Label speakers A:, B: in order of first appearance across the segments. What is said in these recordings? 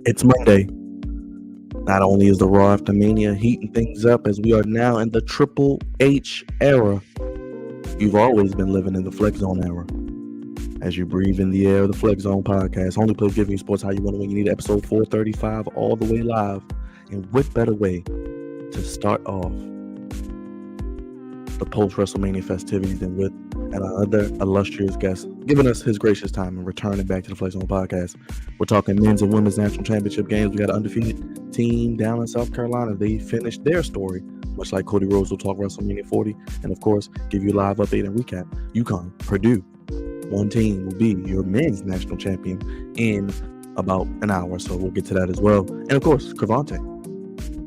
A: It's Monday. Not only is the Raw After Mania heating things up as we are now in the Triple H era, you've always been living in the Flex Zone era. As you breathe in the air of the Flex Zone podcast, only place giving you sports how you want it when you need it, episode 435, all the way live. And what better way to start off the post-WrestleMania festivities than with another illustrious guest giving us his gracious time and returning back to the Flex Zone podcast. We're talking men's and women's national championship games. We got an undefeated team down in South Carolina. They finished their story, much like Cody Rhodes will talk WrestleMania 40, and of course, give you a live update and recap. UConn, Purdue, one team will be your men's national champion in about an hour, so we'll get to that as well. And of course, Cravante.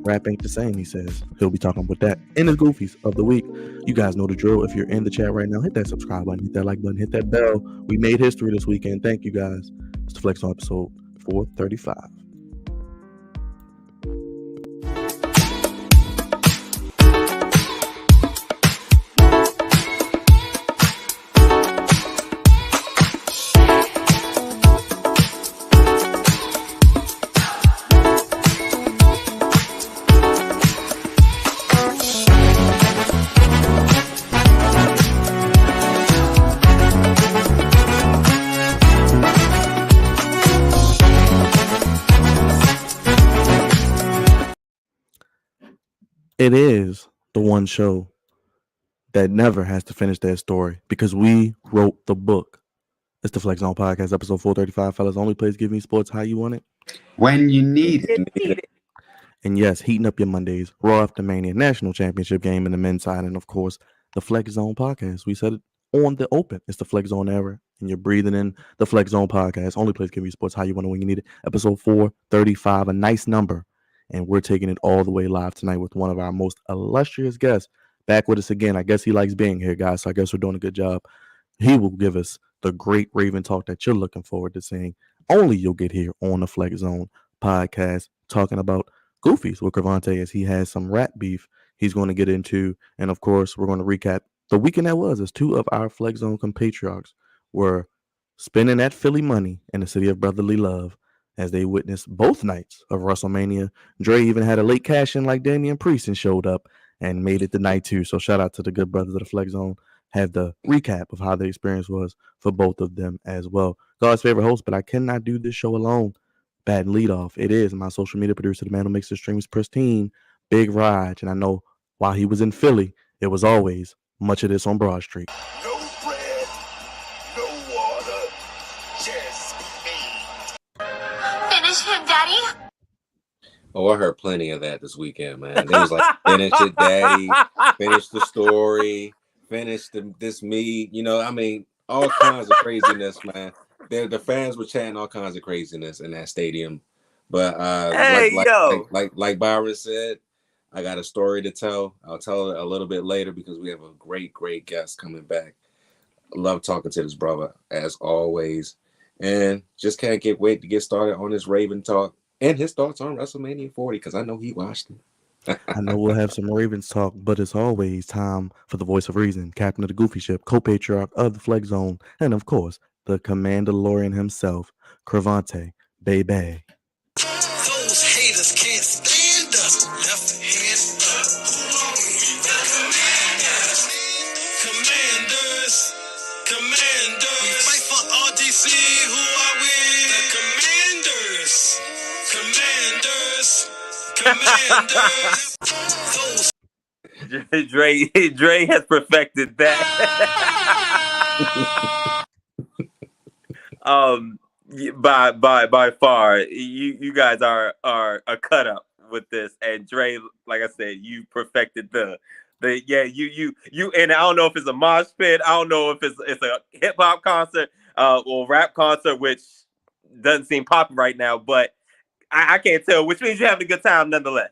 A: Rap ain't the same, he says. He'll be talking about that in his Goofies of the week. You guys know the drill. If you're in the chat right now, hit that subscribe button, hit that like button, hit that bell. We made history this weekend. Thank you guys. It's the Flex on episode 435. It is the one show that never has to finish their story because we wrote the book. It's the Flex Zone Podcast, episode 435, fellas. Only place giving you sports how you want it.
B: When you need it.
A: And yes, heating up your Mondays, Raw After Mania, National Championship game in the men's side, and of course, the Flex Zone Podcast. We said it on the open. It's the Flex Zone era, and you're breathing in the Flex Zone Podcast. Only place giving you sports how you want it when you need it. Episode 435, a nice number. And we're taking it all the way live tonight with one of our most illustrious guests back with us again. I guess he likes being here, guys, so I guess we're doing a good job. He will give us the great Raven talk that you're looking forward to seeing. Only you'll get here on the Flex Zone Podcast, talking about Goofies with Cravante as he has some rap beef he's going to get into. And, of course, we're going to recap the weekend that was as two of our Flex Zone compatriots were spending that Philly money in the city of brotherly love as they witnessed both nights of WrestleMania. Dre even had a late cash in like Damian Priest and showed up and made it the night too. So shout out to the good brothers of the Flex Zone. Have the recap of how the experience was for both of them as well. God's favorite host, but I cannot do this show alone. Bad lead off. It is my social media producer, the man who makes the streams pristine, Big Raj. And I know while he was in Philly, it was always much of this on Broad Street.
C: No bread, no water, just meat.
D: Finish him, Daddy.
E: Oh, I heard plenty of that this weekend, man. It was like, finish it, Daddy. Finish the story. Finish this meat. You know, I mean, all kinds of craziness, man. The fans were chanting all kinds of craziness in that stadium. But like Byron said, I got a story to tell. I'll tell it a little bit later because we have a great guest coming back. Love talking to this brother as always. And just can't wait to get started on this Raven talk and his thoughts on WrestleMania 40 because I know he watched it.
A: I know we'll have some Ravens talk, but it's always time for the voice of reason, captain of the Goofy Ship, co-patriarch of the Flex Zone, and of course, the Commandalorian himself, Cravante, baby.
C: Those haters can't stand us. Left hand up. Commanders. We fight for RDC. Who are we? The Commanders.
F: Dre has perfected that. By far, you guys are a cut up with this, and Dre, like I said, you perfected you and I don't know if it's a mosh pit, I don't know if it's a hip hop concert or rap concert, which doesn't seem popular right now, but I can't tell, which means you're having a good time nonetheless.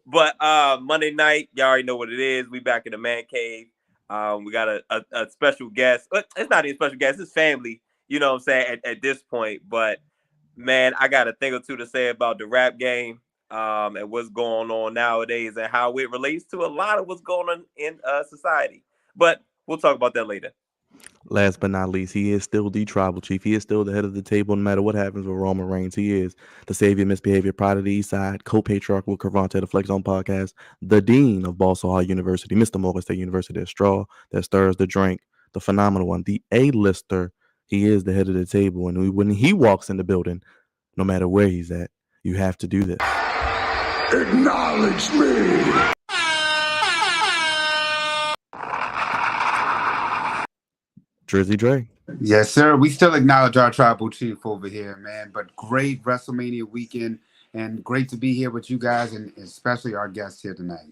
F: But Monday night, y'all already know what it is. We back in the man cave. We got a special guest. It's not even a special guest. It's family, you know what I'm saying, at this point. But, man, I got a thing or two to say about the rap game and what's going on nowadays and how it relates to a lot of what's going on in society. But we'll talk about that later.
A: Last but not least, he is still the tribal chief. He is still the head of the table no matter what happens with Roman Reigns. He is the savior, misbehavior, pride of the East Side, co-patriarch with Cravante, the Flex Zone podcast, the dean of Baltimore High University, Mr. Morgan State University, that straw, that stirs the drink, the phenomenal one, the A-lister. He is the head of the table. And when he walks in the building, no matter where he's at, you have to do this.
G: Acknowledge me.
A: Drizzy Dre.
B: Yes, sir. We still acknowledge our tribal chief over here, man. But great WrestleMania weekend, and great to be here with you guys, and especially our guests here tonight.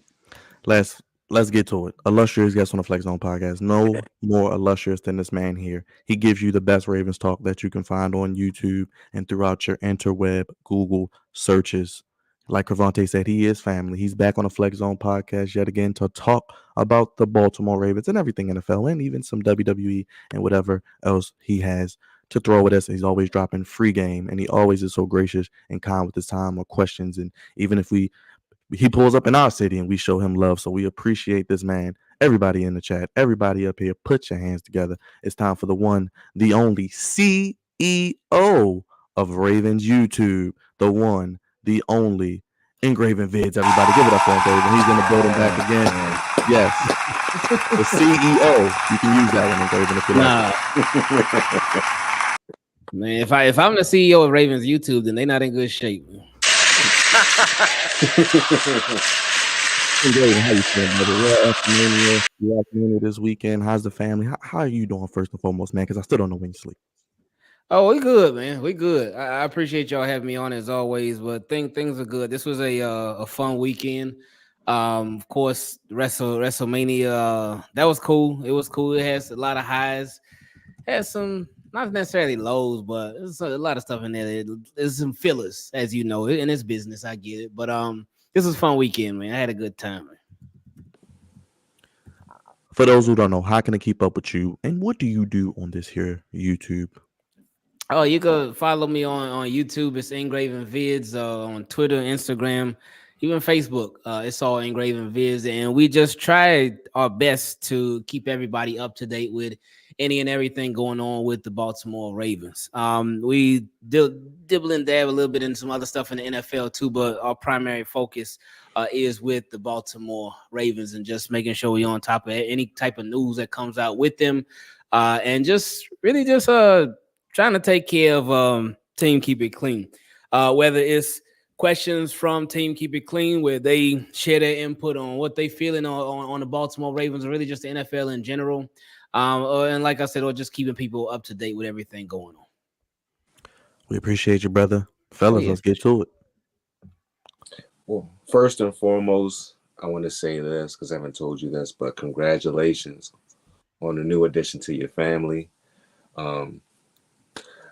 A: Let's get to it. Illustrious guest on the Flex Zone podcast. No more illustrious than this man here. He gives you the best Ravens talk that you can find on YouTube and throughout your interweb Google searches. Like Cravante said, he is family. He's back on the Flex Zone podcast yet again to talk about the Baltimore Ravens and everything NFL and even some WWE and whatever else he has to throw at us. He's always dropping free game, and he always is so gracious and kind with his time or questions. And even if he pulls up in our city and we show him love. So we appreciate this man. Everybody in the chat, everybody up here, put your hands together. It's time for the one, the only CEO of Ravens YouTube, the one, the only Engraven Vids. Everybody give it up for Engraven. He's in the building back again. Yes. The CEO. You can use that one, Engraven, if you like.
H: Man, if I'm the CEO of Ravens YouTube, then they're not in good shape.
A: Engraven, how you feeling, brother? We're afternoon this weekend. How's the family? How are you doing first and foremost, man? Because I still don't know when you sleep.
H: Oh, we good, man. We good. I appreciate y'all having me on as always, but things are good. This was a fun weekend. Of course, WrestleMania, that was cool. It was cool. It has a lot of highs, has some not necessarily lows, but there's a lot of stuff in there. There's some fillers, as you know, in this business. I get it, but this was a fun weekend, man. I had a good time, man.
A: For those who don't know, how can I keep up with you, and what do you do on this here YouTube?
H: Oh, you can follow me on YouTube. It's Engraven Vids. On Twitter, Instagram, even Facebook. It's all Engraven Vids. And we just try our best to keep everybody up to date with any and everything going on with the Baltimore Ravens. We dibble and dab a little bit in some other stuff in the NFL too, but our primary focus is with the Baltimore Ravens and just making sure we're on top of any type of news that comes out with them. And just really just trying to take care of Team Keep It Clean, whether it's questions from Team Keep It Clean where they share their input on what they feeling on the Baltimore Ravens, or really just the NFL in general, and like I said, or just keeping people up to date with everything going on.
A: We appreciate you, brother. Fellas, let's get to it.
E: Well, first and foremost, I want to say this because I haven't told you this, but congratulations on the new addition to your family.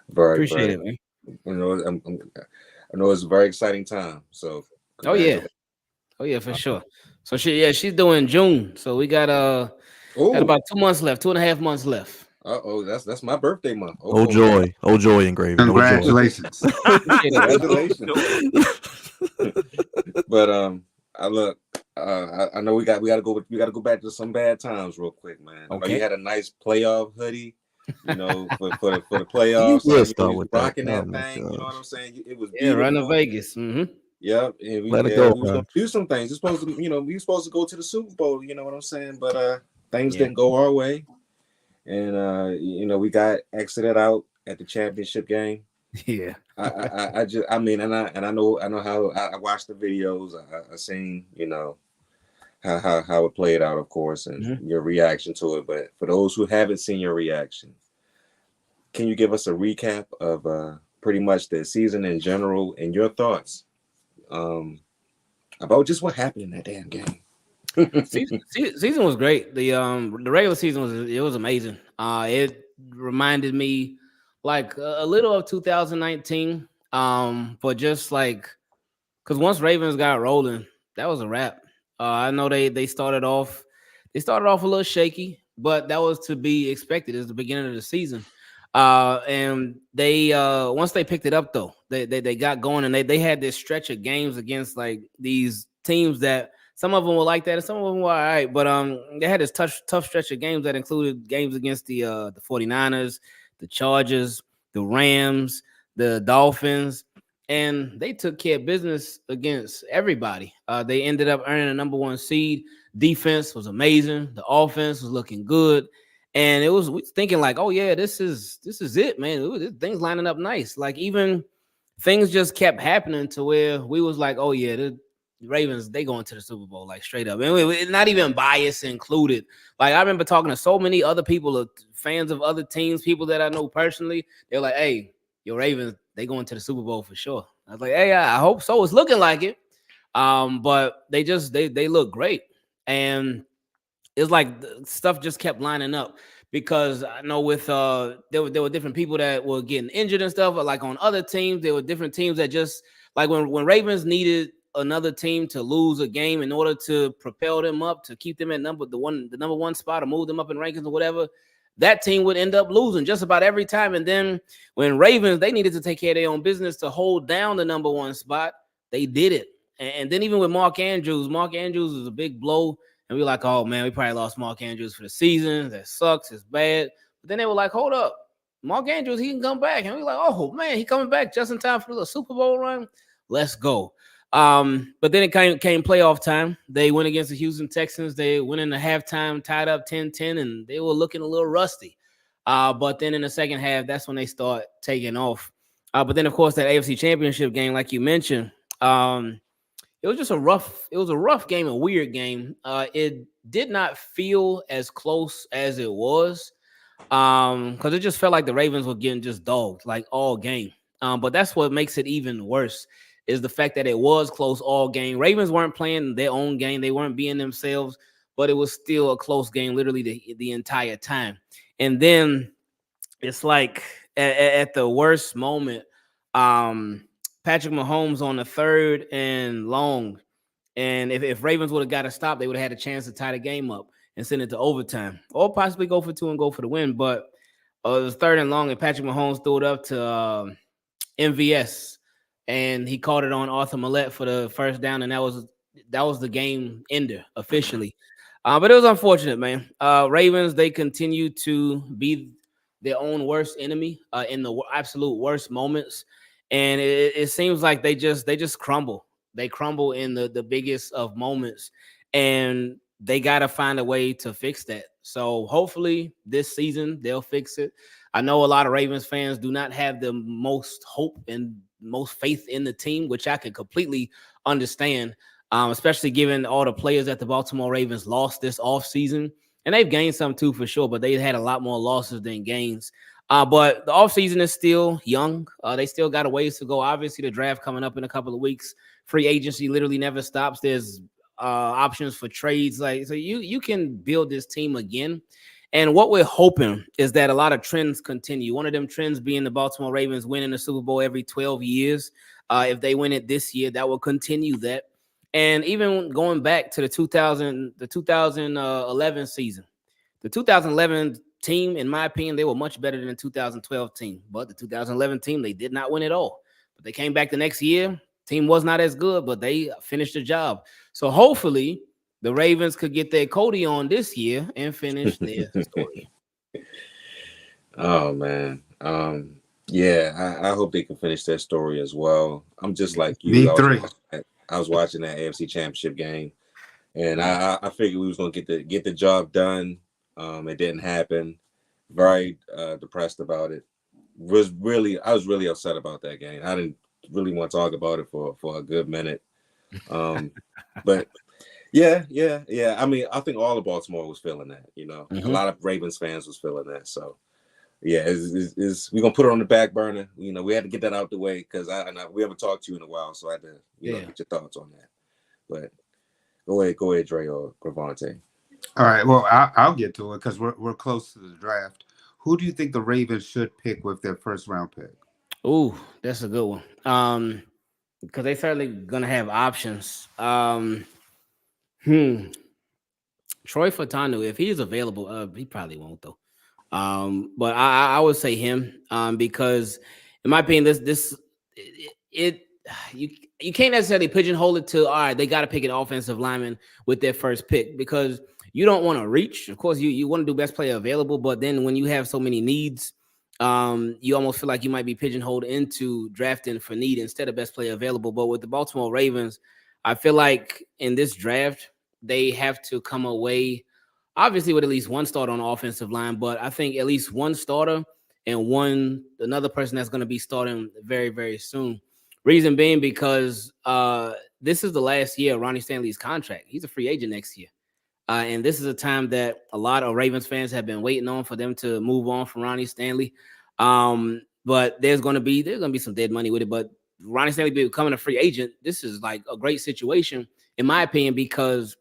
H: Appreciate it, man.
E: You know, I know it's a very exciting time. So,
H: oh yeah, for sure. So she's doing June. So we got got about 2 months left, 2.5 months left.
E: That's my birthday month.
A: Oh joy, Engraven.
B: Congratulations.
E: Congratulations. But I know we got to go back to some bad times real quick, man. Okay. You had a nice playoff hoodie. You know, for the playoffs, you was rocking that thing. You know what I'm saying? It was beautiful.
H: Run to Vegas. Mm-hmm.
E: Yep. And we was gonna do some things. We were supposed to go to the Super Bowl. You know what I'm saying? But things didn't go our way, and we got exited out at the championship game.
H: Yeah.
E: I know how I watched the videos. I seen how it played out, of course, and your reaction to it. But for those who haven't seen your reaction, can you give us a recap of pretty much the season in general and your thoughts about just what happened in that damn game?
H: Season was great. The regular season was amazing. It reminded me like a little of 2019, but just like because once Ravens got rolling, that was a wrap. I know they started off a little shaky, but that was to be expected. It was the beginning of the season. And they once they picked it up though, they got going, and they had this stretch of games against like these teams that Some of them were like that, and some of them were all right. But they had this tough stretch of games that included games against the 49ers, the Chargers, the Rams, the Dolphins, and they took care of business against everybody. They ended up earning a number 1 seed. Defense was amazing. The offense was looking good. And we was thinking like, oh yeah, this is it, man. Things lining up nice. Like even things just kept happening to where we was like, oh yeah, the Ravens, they going to the Super Bowl, like straight up. And not even bias included. Like I remember talking to so many other people, fans of other teams, people that I know personally. They're like, hey, your Ravens, they going to the Super Bowl for sure. I was like, hey, I hope so. It's looking like it. But they look great. And it's like stuff just kept lining up because I know with there were different people that were getting injured and stuff. But like on other teams, there were different teams that just like when Ravens needed another team to lose a game in order to propel them up to keep them at the number 1 spot or move them up in rankings or whatever, that team would end up losing just about every time. And then when Ravens, they needed to take care of their own business to hold down the number 1 spot, they did it. And then even with Mark Andrews was a big blow. And we were like, oh, man, we probably lost Mark Andrews for the season. That sucks. It's bad. But then they were like, hold up. Mark Andrews, he can come back. And we were like, oh, man, he coming back just in time for the Super Bowl run. Let's go. But then it came playoff time. They went against the Houston Texans. They went in the halftime, tied up 10-10, and they were looking a little rusty. But then in the second half, that's when they start taking off. But then, of course, that AFC Championship game, like you mentioned, it was just a rough game, a weird game. It did not feel as close as it was because it just felt like the Ravens were getting just dogged like all game. But that's what makes it even worse is the fact that it was close all game. Ravens weren't playing their own game. They weren't being themselves, but it was still a close game literally the entire time. And then it's like at the worst moment, Patrick Mahomes on the 3rd and long. And if Ravens would have got a stop, they would have had a chance to tie the game up and send it to overtime or possibly go for 2 and go for the win. But it was 3rd and long, and Patrick Mahomes threw it up to MVS, and he caught it on Arthur Millette for the first down, and that was the game ender officially. But it was unfortunate, man. Ravens, they continue to be their own worst enemy in the absolute worst moments. And it seems like they just crumble. They crumble in the biggest of moments, and they got to find a way to fix that. So hopefully this season they'll fix it. I know a lot of Ravens fans do not have the most hope and most faith in the team, which I can completely understand, especially given all the players that the Baltimore Ravens lost this offseason. And they've gained some too for sure, but they had a lot more losses than gains. But the offseason is still young. They still got a ways to go. Obviously, the draft coming up in a couple of weeks. Free agency literally never stops. There's options for trades. So you can build this team again. And what we're hoping is that a lot of trends continue. One of them trends being the Baltimore Ravens winning the Super Bowl every 12 years. If they win it this year, that will continue that. And even going back to the 2011 season, the 2011 team, in my opinion, they were much better than the 2012 team. But the 2011 team, they did not win at all. But they came back the next year. Team was not as good, but they finished the job. So hopefully the Ravens could get their Cody on this year and finish their story.
E: Oh, man. Yeah, I hope they can finish their story as well. I'm just like you. I was watching that AFC Championship game, and I figured we was gonna get the job done. It didn't happen. Very depressed about it. I was really upset about that game. I didn't really want to talk about it for a good minute. But yeah. I mean, I think all of Baltimore was feeling that. A lot of Ravens fans was feeling that. So yeah, we're gonna put it on the back burner. We had to get that out the way because we haven't talked to you in a while, so I had to get your thoughts on that. But go ahead, Dre or Gravante.
B: All right. Well, I'll get to it because we're close to the draft. Who do you think the Ravens should pick with their first round pick?
H: Ooh, that's a good one. Because they certainly gonna have options. Troy Fatanu, if he's available, he probably won't though. But I would say him because, in my opinion, you can't necessarily pigeonhole it to all right, they got to pick an offensive lineman with their first pick because you don't want to reach. Of course, you want to do best player available, but then when you have so many needs, you almost feel like you might be pigeonholed into drafting for need instead of best player available. But with the Baltimore Ravens, I feel like in this draft, they have to come away obviously with at least one starter on the offensive line, but I think at least one starter and another person that's going to be starting very, very soon. Reason being because this is the last year of Ronnie Stanley's contract. He's a free agent next year. And this is a time that a lot of Ravens fans have been waiting on for them to move on from Ronnie Stanley. But there's going to be some dead money with it. But Ronnie Stanley becoming a free agent, this is like a great situation, in my opinion, because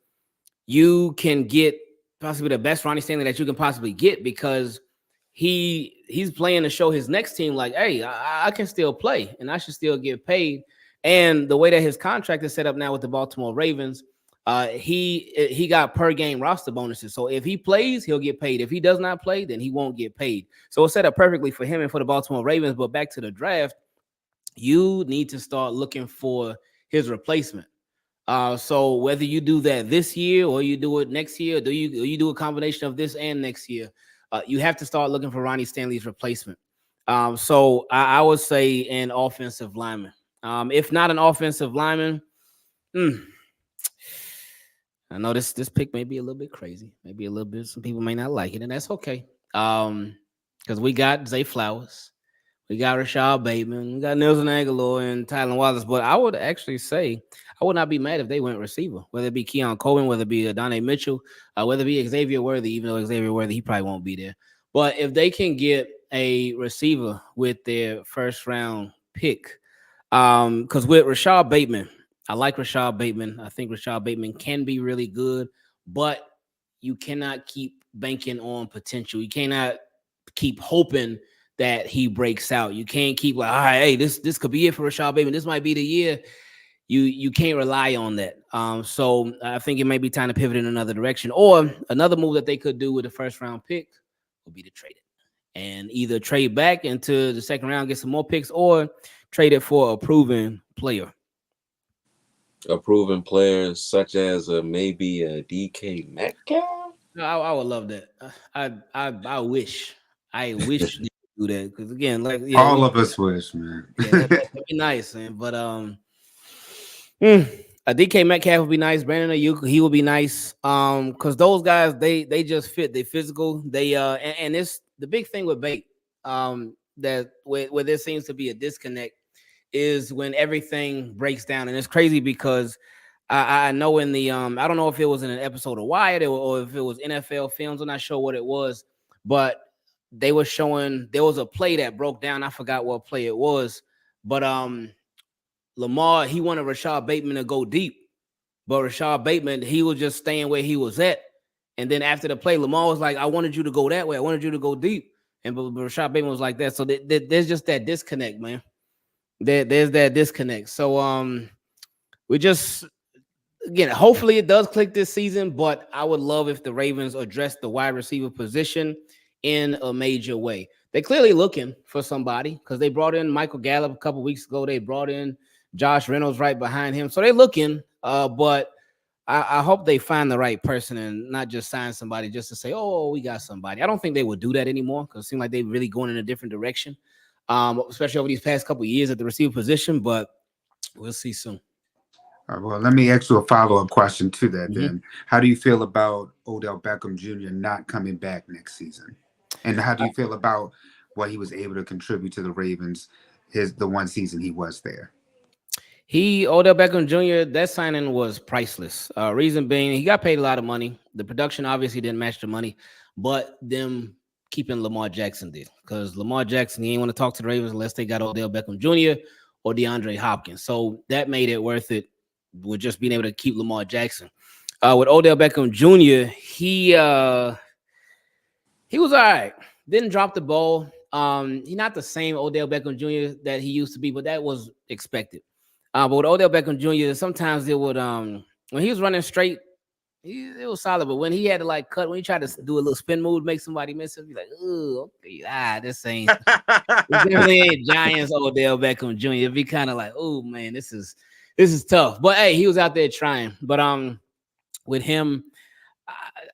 H: you can get possibly the best Ronnie Stanley that you can possibly get because he's playing to show his next team like, hey, I can still play and I should still get paid. And the way that his contract is set up now with the Baltimore Ravens, he got per game roster bonuses. So if he plays, he'll get paid. If he does not play, then he won't get paid. So it's set up perfectly for him and for the Baltimore Ravens. But back to the draft, you need to start looking for his replacement. So whether you do that this year or you do it next year, or you do a combination of this and next year, you have to start looking for Ronnie Stanley's replacement. So I would say an offensive lineman. If not an offensive lineman, I know this pick may be a little bit crazy, maybe a little bit. Some people may not like it, and that's okay. Because we got Zay Flowers, we got Rashad Bateman, we got Nelson Aguilar and Tylan Wallace. But I would actually say I would not be mad if they went receiver, whether it be Keon Coleman, whether it be Adonai Mitchell, whether it be Xavier Worthy, even though Xavier Worthy, he probably won't be there. But if they can get a receiver with their first round pick, because with Rashad Bateman, I like Rashad Bateman. I think Rashad Bateman can be really good, but you cannot keep banking on potential. You cannot keep hoping that he breaks out. You can't keep like, all right, hey, this could be it for Rashad Bateman. This might be the year. You can't rely on that. So I think it may be time to pivot in another direction. Or another move that they could do with the first round pick would be to trade it and either trade back into the second round, get some more picks, or trade it for a proven player.
E: A proven player such as maybe a DK Metcalf.
H: I would love that. I wish they could do that because again, like
B: all of us wish, man.
H: That'd be nice, man. But a DK Metcalf would be nice. Brandon Ayuk, he would be nice. Because those guys, they just fit. They physical. They and it's the big thing with Bate. That where there seems to be a disconnect is when everything breaks down, and it's crazy because I know in the I don't know if it was in an episode of Wired or if it was NFL Films. I'm not sure what it was, but they were showing there was a play that broke down. I forgot what play it was, but Lamar, he wanted Rashad Bateman to go deep, but Rashad Bateman, he was just staying where he was at. And then after the play, Lamar was like, I wanted you to go that way. I wanted you to go deep. And but Rashad Bateman was like that. So there's just that disconnect, man. There's that disconnect. So we just, again, hopefully it does click this season, but I would love if the Ravens address the wide receiver position in a major way. They're clearly looking for somebody because they brought in Michael Gallup a couple weeks ago. They brought in Josh Reynolds right behind him. So they're looking, but I hope they find the right person and not just sign somebody just to say, oh, we got somebody. I don't think they would do that anymore because it seems like they're really going in a different direction, especially over these past couple of years at the receiver position, but we'll see soon.
B: All right, well, let me ask you a follow-up question to that then. How do you feel about Odell Beckham Jr. not coming back next season? And how do you feel about what he was able to contribute to the Ravens the one season he was there?
H: Odell Beckham Jr., that signing was priceless. Reason being, he got paid a lot of money. The production obviously didn't match the money, but them keeping Lamar Jackson did. Because Lamar Jackson, he ain't want to talk to the Ravens unless they got Odell Beckham Jr. or DeAndre Hopkins. So that made it worth it with just being able to keep Lamar Jackson. With Odell Beckham Jr., he was all right. Didn't drop the ball. He's not the same Odell Beckham Jr. that he used to be, but that was expected. But with Odell Beckham Jr., sometimes it would when he was running straight, It was solid, but when he had to like cut, when he tried to do a little spin move, make somebody miss it, be like, oh, okay, this ain't. It definitely ain't Giants Odell Beckham Jr. It'd be kind of like, oh man, this is tough. But hey, he was out there trying. But with him,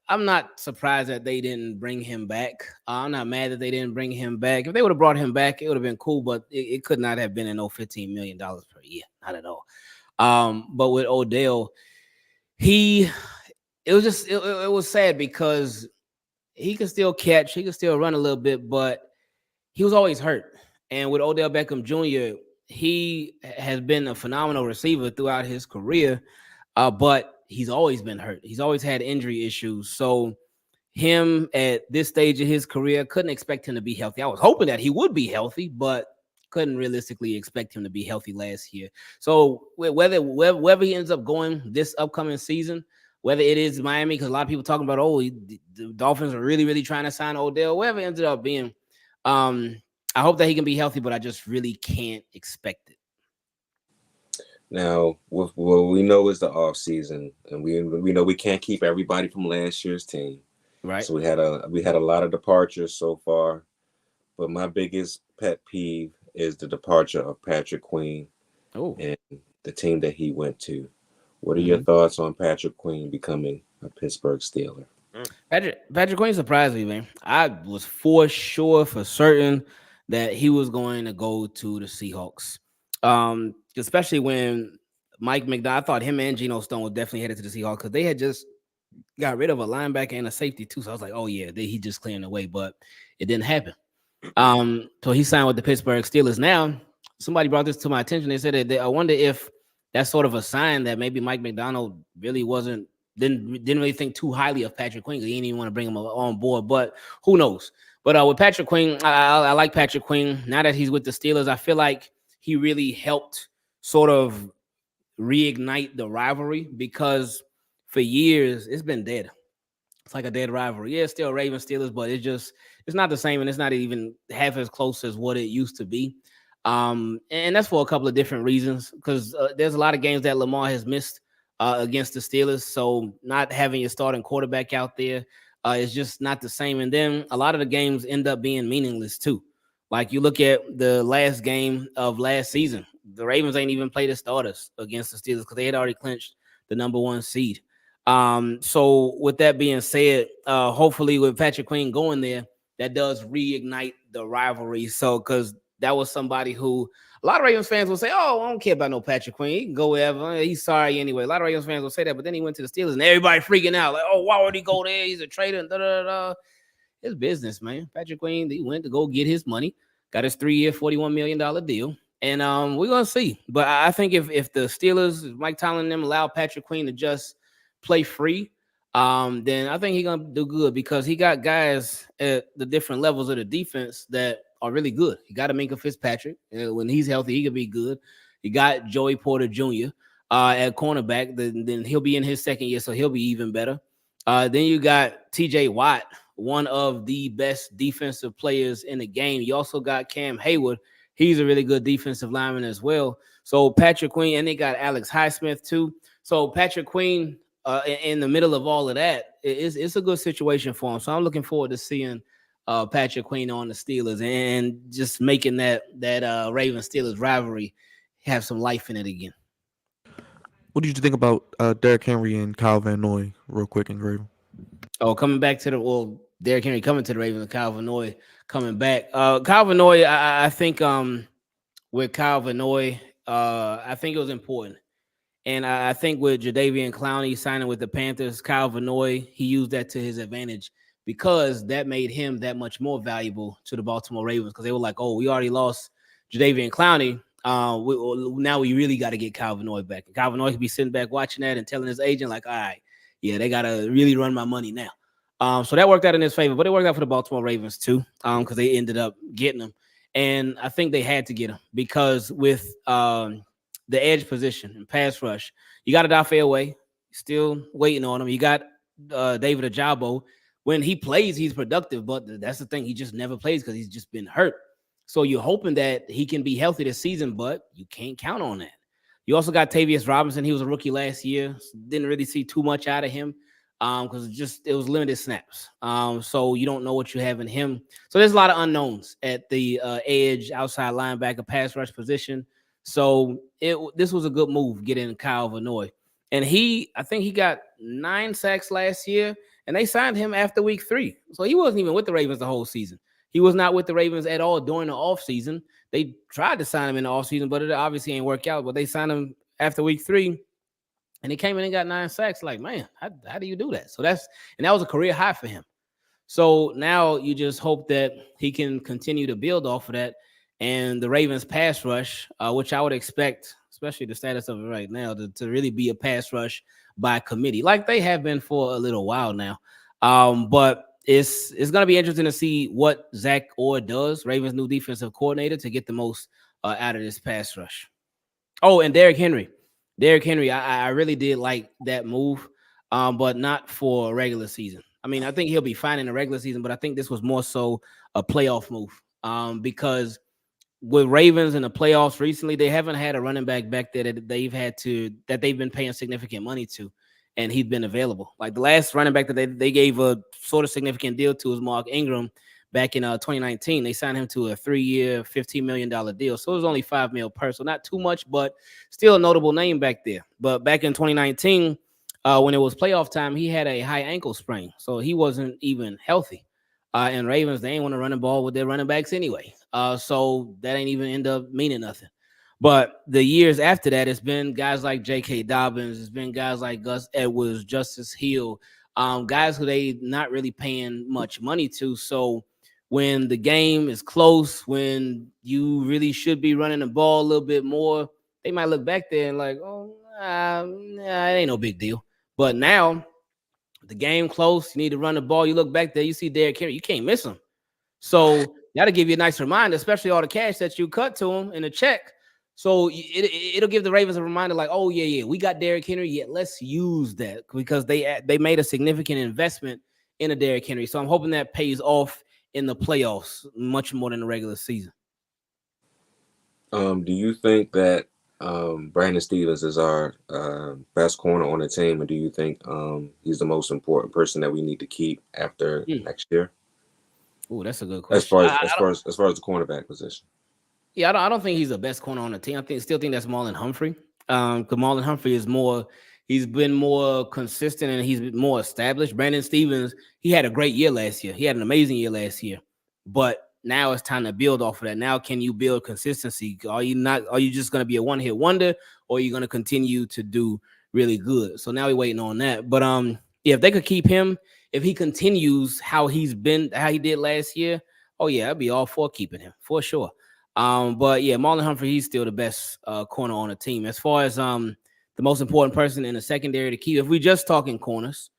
H: I'm not surprised that they didn't bring him back. I'm not mad that they didn't bring him back. If they would have brought him back, it would have been cool. But it could not have been an $15 million per year, not at all. But with Odell, it was sad because he could still catch, he could still run a little bit, but he was always hurt. And with Odell Beckham Jr., he has been a phenomenal receiver throughout his career, but he's always been hurt. He's always had injury issues. So him at this stage of his career, couldn't expect him to be healthy. I was hoping that he would be healthy, but couldn't realistically expect him to be healthy last year. So whether he ends up going this upcoming season, whether it is Miami, because a lot of people talking about, the Dolphins are really, really trying to sign Odell, wherever it ended up being, I hope that he can be healthy, but I just really can't expect it.
E: Now, what we know is the offseason, and we know we can't keep everybody from last year's team.
H: Right.
E: So we had a lot of departures so far, but my biggest pet peeve is the departure of Patrick Queen and the team that he went to. What are your thoughts on Patrick Queen becoming a Pittsburgh Steeler?
H: Patrick Queen surprised me, man. I was for certain that he was going to go to the Seahawks. Especially when Mike McDonald, I thought him and Geno Stone was definitely headed to the Seahawks because they had just got rid of a linebacker and a safety too. So I was like, oh yeah, he just clearing the way, but it didn't happen. So he signed with the Pittsburgh Steelers. Now, somebody brought this to my attention. They said that I wonder if that's sort of a sign that maybe Mike McDonald really didn't really think too highly of Patrick Queen. He didn't even want to bring him on board, but who knows? But with Patrick Queen, I like Patrick Queen. Now that he's with the Steelers, I feel like he really helped sort of reignite the rivalry because for years it's been dead. It's like a dead rivalry. Yeah, it's still Ravens Steelers, but it's not the same, and it's not even half as close as what it used to be. And that's for a couple of different reasons because there's a lot of games that Lamar has missed against the Steelers. So not having your starting quarterback out there is just not the same. And then a lot of the games end up being meaningless too. Like you look at the last game of last season, the Ravens ain't even played the starters against the Steelers because they had already clinched the number 1 seed. So with that being said, hopefully with Patrick Queen going there, that does reignite the rivalry. So because that was somebody who a lot of Ravens fans will say, oh, I don't care about no Patrick Queen. He can go wherever. He's sorry anyway. A lot of Ravens fans will say that, but then he went to the Steelers and everybody freaking out. Like, oh, why would he go there? He's a traitor. And His business, man. Patrick Queen, he went to go get his money, got his 3-year, $41 million deal. And we're going to see. But I think if the Steelers, Mike Tomlin and them allow Patrick Queen to just play free, then I think he's going to do good because he got guys at the different levels of the defense that are really good. He got Minkah Fitzpatrick. When he's healthy, he could be good. You got Joey Porter Jr. At cornerback. Then he'll be in his second year, so he'll be even better. Then you got T.J. Watt, one of the best defensive players in the game. You also got Cam Hayward. He's a really good defensive lineman as well. So Patrick Queen, and they got Alex Highsmith too. So Patrick Queen in the middle of all of that, it's a good situation for him. So I'm looking forward to seeing Patrick Queen on the Steelers and just making that Ravens Steelers rivalry have some life in it again.
A: What did you think about Derrick Henry and Kyle Van Noy, real quick, and Graven?
H: Oh, coming back to Derrick Henry coming to the Ravens, and Kyle Van Noy coming back. Kyle Van Noy, I think with Kyle Van Noy, I think it was important. And I think with Jadeveon Clowney signing with the Panthers, Kyle Van Noy, he used that to his advantage because that made him that much more valuable to the Baltimore Ravens because they were like, oh, we already lost Jadeveon Clowney. Now we really got to get Kyle Van Noy back. And Kyle Van Noy could be sitting back watching that and telling his agent, like, all right, yeah, they got to really run my money now. So that worked out in his favor, but it worked out for the Baltimore Ravens too because they ended up getting him. And I think they had to get him because with the edge position and pass rush, you got Odafe Oweh, still waiting on him. You got David Ojabo. When he plays, he's productive, but that's the thing. He just never plays because he's just been hurt. So you're hoping that he can be healthy this season, but you can't count on that. You also got Tavius Robinson. He was a rookie last year. Didn't really see too much out of him. because it was limited snaps. So you don't know what you have in him. So there's a lot of unknowns at the edge, outside linebacker, pass rush position. So this was a good move getting Kyle Vanoy. And I think he got 9 sacks last year, and they signed him after week 3. So he wasn't even with the Ravens the whole season. He was not with the Ravens at all during the offseason. They tried to sign him in the offseason, but it obviously ain't work out. But they signed him after week 3. And he came in and got 9 sacks. Like, man, how do you do that? So that was a career high for him. So now you just hope that he can continue to build off of that. And the Ravens pass rush, which I would expect, especially the status of it right now, to really be a pass rush by committee, like they have been for a little while now. But it's going to be interesting to see what Zach Orr does, Ravens' new defensive coordinator, to get the most out of this pass rush. Oh, and Derrick Henry, I really did like that move, but not for a regular season. I mean, I think he'll be fine in the regular season, but I think this was more so a playoff move, because with Ravens in the playoffs recently, they haven't had a running back there that they've been paying significant money to, and he's been available. Like the last running back that they gave a sort of significant deal to was Mark Ingram back in 2019. They signed him to a 3-year, $15 million deal. So it was only $5 million per. So not too much, but still a notable name back there. But back in 2019, when it was playoff time, he had a high ankle sprain. So he wasn't even healthy. And Ravens, they ain't want to run the ball with their running backs anyway. So that ain't even end up meaning nothing. But the years after that, it's been guys like J.K. Dobbins. It's been guys like Gus Edwards, Justice Hill, guys who they not really paying much money to. So when the game is close, when you really should be running the ball a little bit more, they might look back there and like, oh, it ain't no big deal. But now the game close, you need to run the ball. You look back there, you see Derrick Henry, you can't miss him. So that'll give you a nice reminder, especially all the cash that you cut to him in a check. So it'll give the Ravens a reminder like, oh, yeah, we got Derrick Henry. Yeah, let's use that, because they made a significant investment in a Derrick Henry. So I'm hoping that pays off in the playoffs much more than the regular season.
E: Do you think that Brandon Stevens is our best corner on the team, and do you think he's the most important person that we need to keep after next year?
H: Oh, that's a good question.
E: As far as the cornerback position.
H: Yeah, I don't think he's the best corner on the team. Still think that's Marlon Humphrey. Because Marlon Humphrey he's been more consistent and he's been more established. Brandon Stevens, he had a great year last year. He had an amazing year last year. But now it's time to build off of that. Now, can you build consistency? Are you just going to be a one-hit wonder, or are you going to continue to do really good? So now we're waiting on that. But if they could keep him, if he continues how he did last year, oh yeah, I'd be all for keeping him for sure. But yeah, Marlon Humphrey, he's still the best corner on the team. As far as the most important person in the secondary to keep, if we're just talking corners,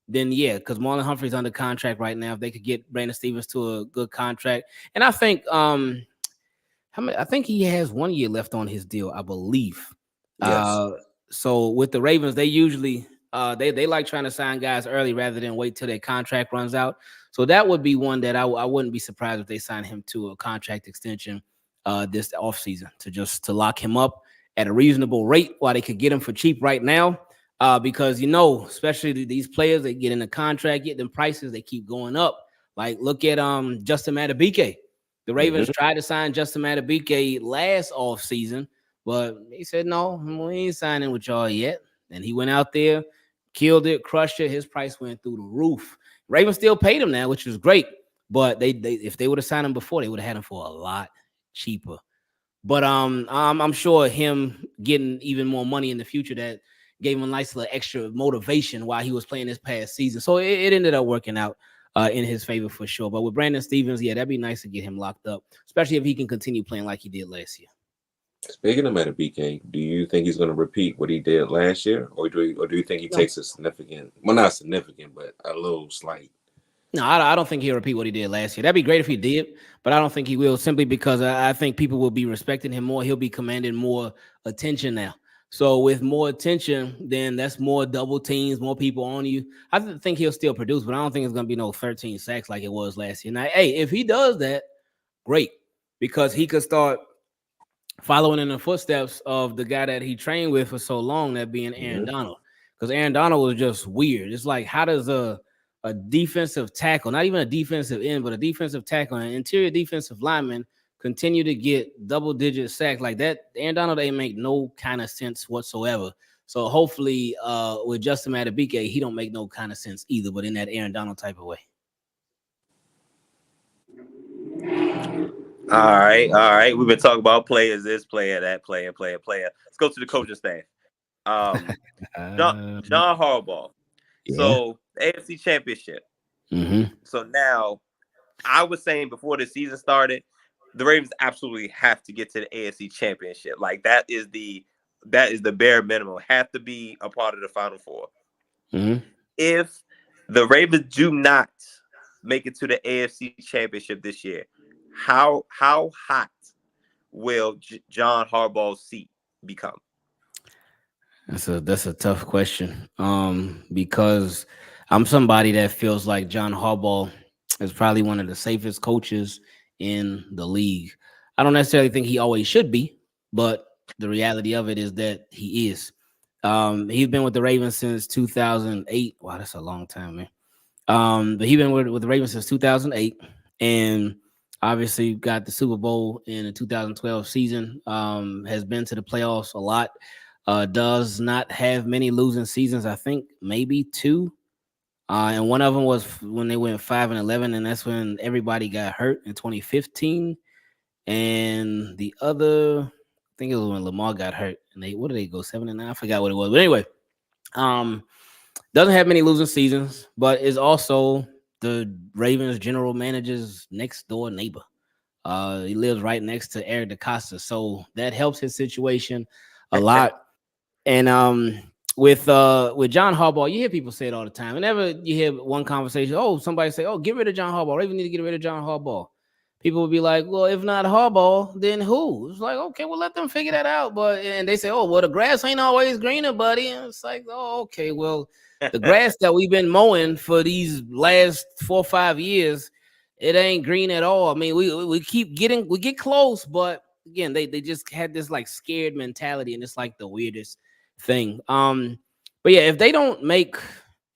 H: then yeah, because Marlon Humphrey's under contract right now. If they could get Brandon Stevens to a good contract, and I think I think he has 1 year left on his deal, I believe.
E: Yes.
H: So with the Ravens, they usually they like trying to sign guys early rather than wait till their contract runs out. So that would be one that I wouldn't be surprised if they sign him to a contract extension this offseason to lock him up at a reasonable rate while they could get him for cheap right now. Because, especially these players, they get in a contract, get them prices, they keep going up. Like, look at Justin Madubuike. The Ravens tried to sign Justin Madubuike last offseason, but he said, no, we ain't signing with y'all yet. And he went out there, killed it, crushed it. His price went through the roof. Ravens still paid him now, which was great. But they if they would have signed him before, they would have had him for a lot cheaper. But I'm sure him getting even more money in the future that gave him a nice little extra motivation while he was playing this past season. So it ended up working out in his favor for sure. But with Brandon Stevens, yeah, that'd be nice to get him locked up, especially if he can continue playing like he did last year.
E: Speaking of Madubuike, do you think he's going to repeat what he did last year, or do you think he takes a significant, well, not significant, but a little slight?
H: No, I don't think he'll repeat what he did last year. That'd be great if he did, but I don't think he will, simply because I think people will be respecting him more. He'll be commanding more attention now. So with more attention, then that's more double teams, more people on you. I think he'll still produce, but I don't think it's going to be no 13 sacks like it was last year. Now, hey, if he does that, great, because he could start following in the footsteps of the guy that he trained with for so long, that being Aaron Donald. because Aaron Donald was just weird. It's like, how does a defensive tackle, not even a defensive end, but a defensive tackle, an interior defensive lineman, continue to get double-digit sacks like that? Aaron Donald ain't make no kind of sense whatsoever. So hopefully, with Justin Madubuike, he don't make no kind of sense either, but in that Aaron Donald type of way.
F: All right. We've been talking about players, this player, that player. Let's go to the coaching staff. John Harbaugh.
H: Yeah.
F: So AFC Championship.
H: Mm-hmm.
F: So now, I was saying before the season started, the Ravens absolutely have to get to the AFC Championship. Like that is the bare minimum. Have to be a part of the Final Four.
H: Mm-hmm.
F: If the Ravens do not make it to the AFC Championship this year, how hot will John Harbaugh's seat become?
H: That's a tough question. Because I'm somebody that feels like John Harbaugh is probably one of the safest coaches in the league. I don't necessarily think he always should be, but the reality of it is that he is. He's been with the Ravens since 2008. Wow, that's a long time, man. But he's been with the Ravens since 2008, and obviously got the Super Bowl in the 2012 season. Has been to the playoffs a lot. Does not have many losing seasons. I think maybe 2. And one of them was when they went 5-11, and that's when everybody got hurt in 2015. And the other, I think it was when Lamar got hurt. And what did they go 7-9? I forgot what it was. But anyway, doesn't have many losing seasons, but is also the Ravens general manager's next door neighbor. He lives right next to Eric DeCosta, so that helps his situation a lot. And with John Harbaugh, you hear people say it all the time. Whenever you hear one conversation, somebody say, get rid of John Harbaugh. Ravens need to get rid of John Harbaugh. People would be like, well, if not Harbaugh, then who? It's like, okay, well, let them figure that out. And they say, well, the grass ain't always greener, buddy. And it's like, okay, well, the grass that we've been mowing for these last 4 or 5 years, it ain't green at all. I mean, we get close, but again, they just had this like scared mentality, and it's like the weirdest thing. But yeah, if they don't make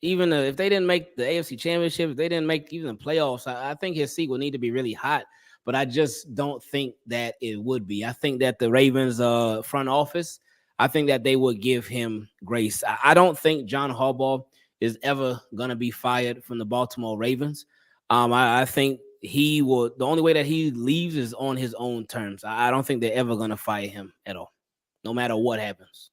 H: if they didn't make the AFC Championship, if they didn't make even the playoffs, I think his seat would need to be really hot. But I just don't think that it would be. I think that the Ravens front office, I think that they would give him grace. I don't think John Harbaugh is ever going to be fired from the Baltimore Ravens. I think he will. The only way that he leaves is on his own terms. I don't think they're ever going to fire him at all, no matter what happens.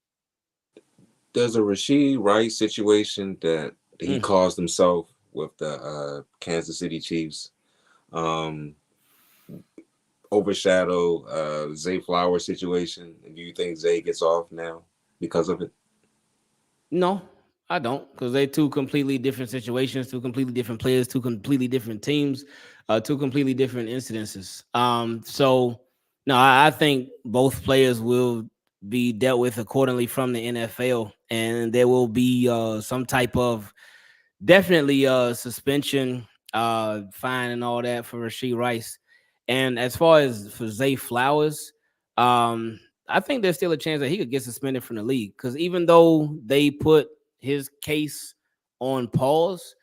E: There's a Rashid Rice situation that he caused himself with the Kansas City Chiefs. Overshadow Zay Flowers situation. Do you think Zay gets off now because of it? No,
H: I don't, because they're two completely different situations, two completely different players, two completely different teams, two completely different incidences. So no, I think both players will be dealt with accordingly from the NFL, and there will be some type of definitely suspension, fine, and all that for Rashid Rice. And as far as for Zay Flowers, I think there's still a chance that he could get suspended from the league, because even though they put his case on pause,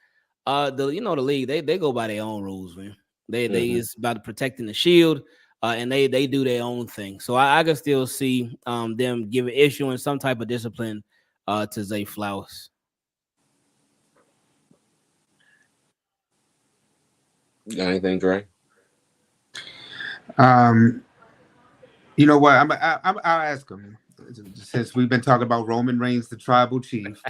H: the league, they go by their own rules, man. They it's about protecting the shield, and they do their own thing. So I can still see them issuing some type of discipline to Zay Flowers.
E: Got anything, Dre?
B: You know what? I'll ask him. Since we've been talking about Roman Reigns, the tribal chief,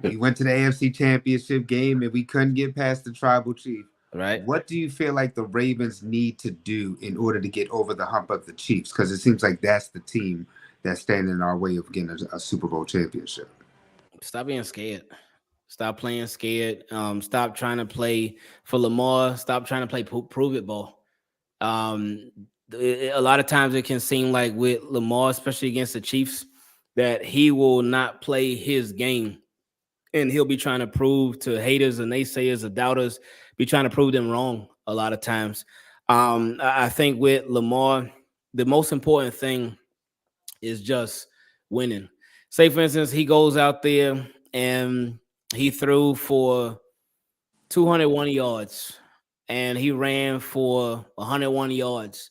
B: we went to the AFC Championship game and we couldn't get past the tribal chief.
H: Right.
B: What do you feel like the Ravens need to do in order to get over the hump of the Chiefs? Because it seems like that's the team that's standing in our way of getting a Super Bowl championship.
H: Stop being scared. Stop playing scared. Stop trying to play for Lamar. Stop trying to play prove it ball. A lot of times it can seem like with Lamar, especially against the Chiefs, that he will not play his game, and he'll be trying to prove to haters and naysayers or doubters, be trying to prove them wrong a lot of times. I think with Lamar, the most important thing is just winning. Say, for instance, he goes out there and he threw for 201 yards, and he ran for 101 yards.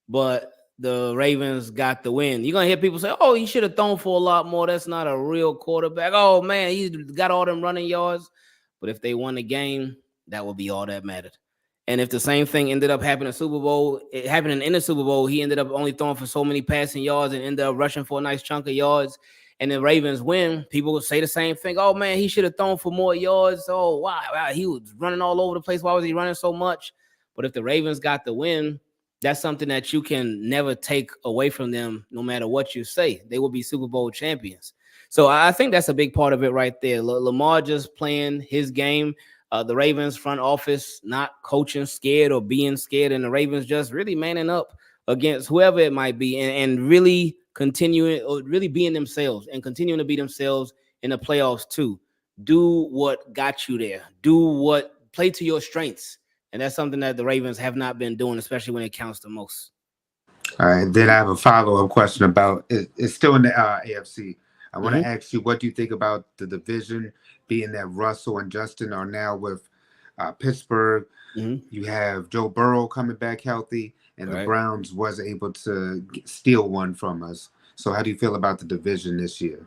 H: But the Ravens got the win. You're gonna hear people say, "Oh, he should have thrown for a lot more. That's not a real quarterback. Oh man, he got all them running yards." But if they won the game, that would be all that mattered. And if the same thing ended up happening in Super Bowl, it happening in the Super Bowl, he ended up only throwing for so many passing yards and ended up rushing for a nice chunk of yards. And the Ravens win, people would say the same thing. Oh man, he should have thrown for more yards. Oh wow, he was running all over the place. Why was he running so much? But if the Ravens got the win, that's something that you can never take away from them, no matter what you say. They will be Super Bowl champions. So I think that's a big part of it right there. Lamar just playing his game. The Ravens front office not coaching scared or being scared, and the Ravens just really manning up against whoever it might be, and really continuing or really being themselves and continuing to be themselves in the playoffs too. Do what got you there. Play to your strengths. And that's something that the Ravens have not been doing, especially when it counts the most.
B: All right. Then I have a follow-up question about it's still in the AFC. I want to ask you, what do you think about the division, being that Russell and Justin are now with Pittsburgh? You have Joe Burrow coming back healthy, and the Browns was able to steal one from us. So how do you feel about the division this year?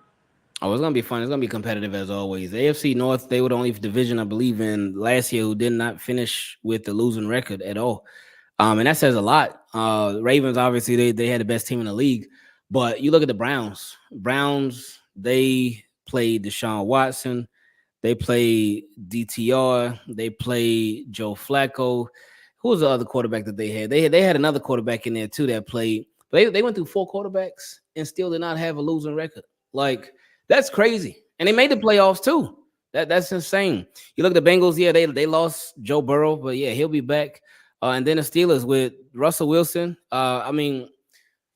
H: Oh, it's going to be fun. It's going to be competitive as always. The AFC North, they were the only division, I believe, in last year who did not finish with the losing record at all. And that says a lot. Ravens, obviously, they had the best team in the league. But you look at the Browns. Browns, they played Deshaun Watson. They played DTR. They played Joe Flacco. Who was the other quarterback that they had? They had another quarterback in there, too, that played. But they went through 4 quarterbacks and still did not have a losing record. Like, that's crazy. And they made the playoffs, too. That's insane. You look at the Bengals, yeah, they lost Joe Burrow, but, yeah, he'll be back. And then the Steelers with Russell Wilson.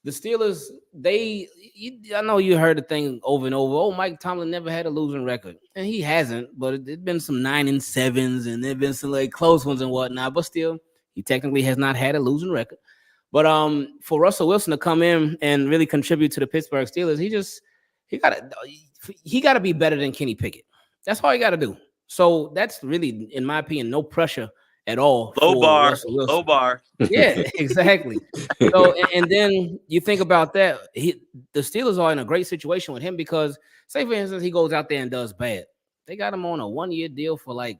H: The Steelers, I know you heard the thing over and over. Oh, Mike Tomlin never had a losing record. And he hasn't, but it's been some 9-7s, and there have been some like close ones and whatnot. But still, he technically has not had a losing record. But for Russell Wilson to come in and really contribute to the Pittsburgh Steelers, he got to be better than Kenny Pickett. That's all he got to do. So that's really, in my opinion, no pressure at all.
F: Low bar.
H: Yeah, exactly. So, and then you think about that, the Steelers are in a great situation with him because, say for instance, he goes out there and does bad. They got him on a 1-year deal for like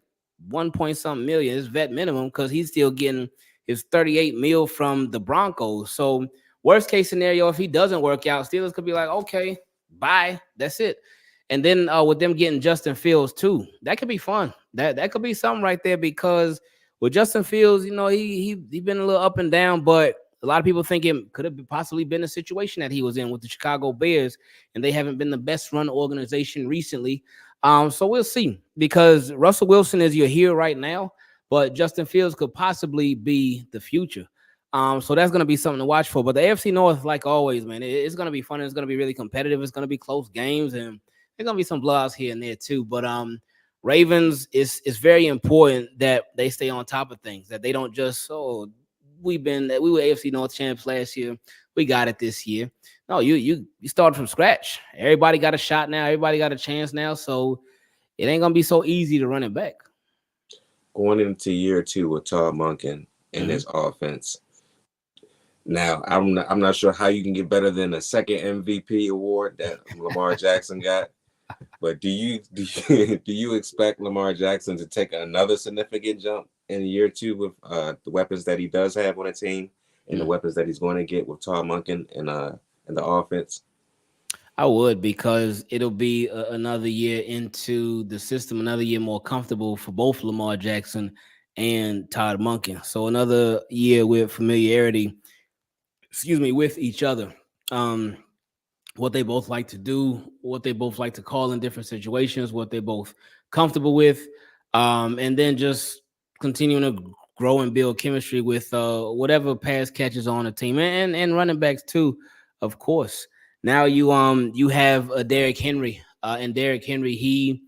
H: 1-point-something million. It's vet minimum because he's still getting his $38 million from the Broncos. So, worst case scenario, if he doesn't work out, Steelers could be like, okay, bye, that's it. And then with them getting Justin Fields too, that could be fun. That could be something right there because with Justin Fields, you know, he been a little up and down, but a lot of people think it could have possibly been a situation that he was in with the Chicago Bears, and they haven't been the best run organization recently. So we'll see, because Russell Wilson is your hero right now, but Justin Fields could possibly be the future. So that's going to be something to watch for. But the AFC North, like always, man, it's going to be fun. It's going to be really competitive. It's going to be close games, and there's going to be some blowouts here and there too. But Ravens, it's very important that they stay on top of things, that they don't just, we were AFC North champs last year, we got it this year. No, you started from scratch. Everybody got a shot now. Everybody got a chance now. So it ain't going to be so easy to run it back.
E: Going into year 2 with Todd Monken and his offense. Now, I'm not sure how you can get better than a second MVP award that Lamar Jackson got. But do you expect Lamar Jackson to take another significant jump in year 2 with the weapons that he does have on a team and the weapons that he's going to get with Todd Monken and the offense?
H: I would, because it'll be another year into the system, another year more comfortable for both Lamar Jackson and Todd Monken. So another year with familiarity, with each other. What they both like to do, what they both like to call in different situations, what they're both comfortable with, and then just continuing to grow and build chemistry with whatever pass catches on the team and running backs too, of course. Now you have a Derrick Henry, and Derrick Henry, he